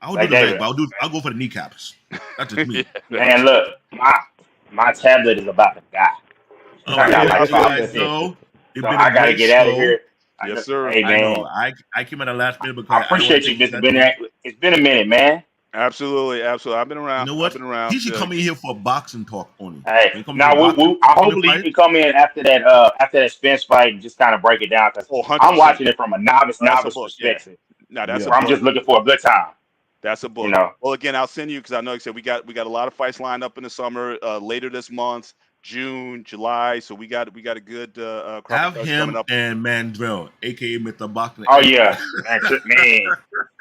I would do the leg, but I'll go for the kneecaps. That's just me. Man, look, my tablet is about to die. I got like 5 minutes. So I gotta get out of here. Yes, sir. Hey, man. I came at the last minute because I appreciate you. It's been a minute, man. Absolutely. I've been around. You know what? I've been around. He should come in here for boxing talk only. Hey, now hopefully you can come in after that Spence fight and just kind of break it down, because I'm watching it from a novice perspective. Yeah. No, I'm just looking for a good time. That's a book. Well, again, I'll send you, because I know you said we got a lot of fights lined up in the summer, later this month, June, July. So we got a good crop have of him coming up. and Mandrell, aka Mr. Boxing. Oh yeah, man.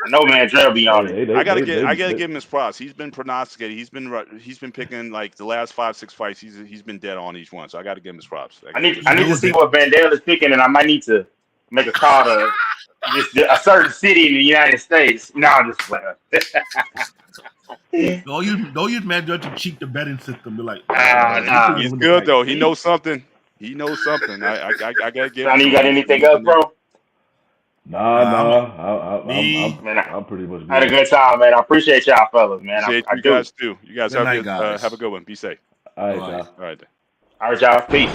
I know Mandrell be on it. I gotta give him his props. He's been prognosticating. He's been picking like the last 5-6 fights. He's been dead on each one. So I got to give him his props. I need to see what Vandale is picking, and I might need to make a call to a certain city in the United States. No, I'm just playing. Don't use Mandrell to cheat the betting system. Be like, he's good though. He knows something. I gotta give. Sonny, you got anything else, bro? I'm pretty much good. I had a good time, man. I appreciate y'all fellas, man. I do. Guys too. You guys have a good one. Be safe. All right, y'all. All right. All right, y'all. Peace.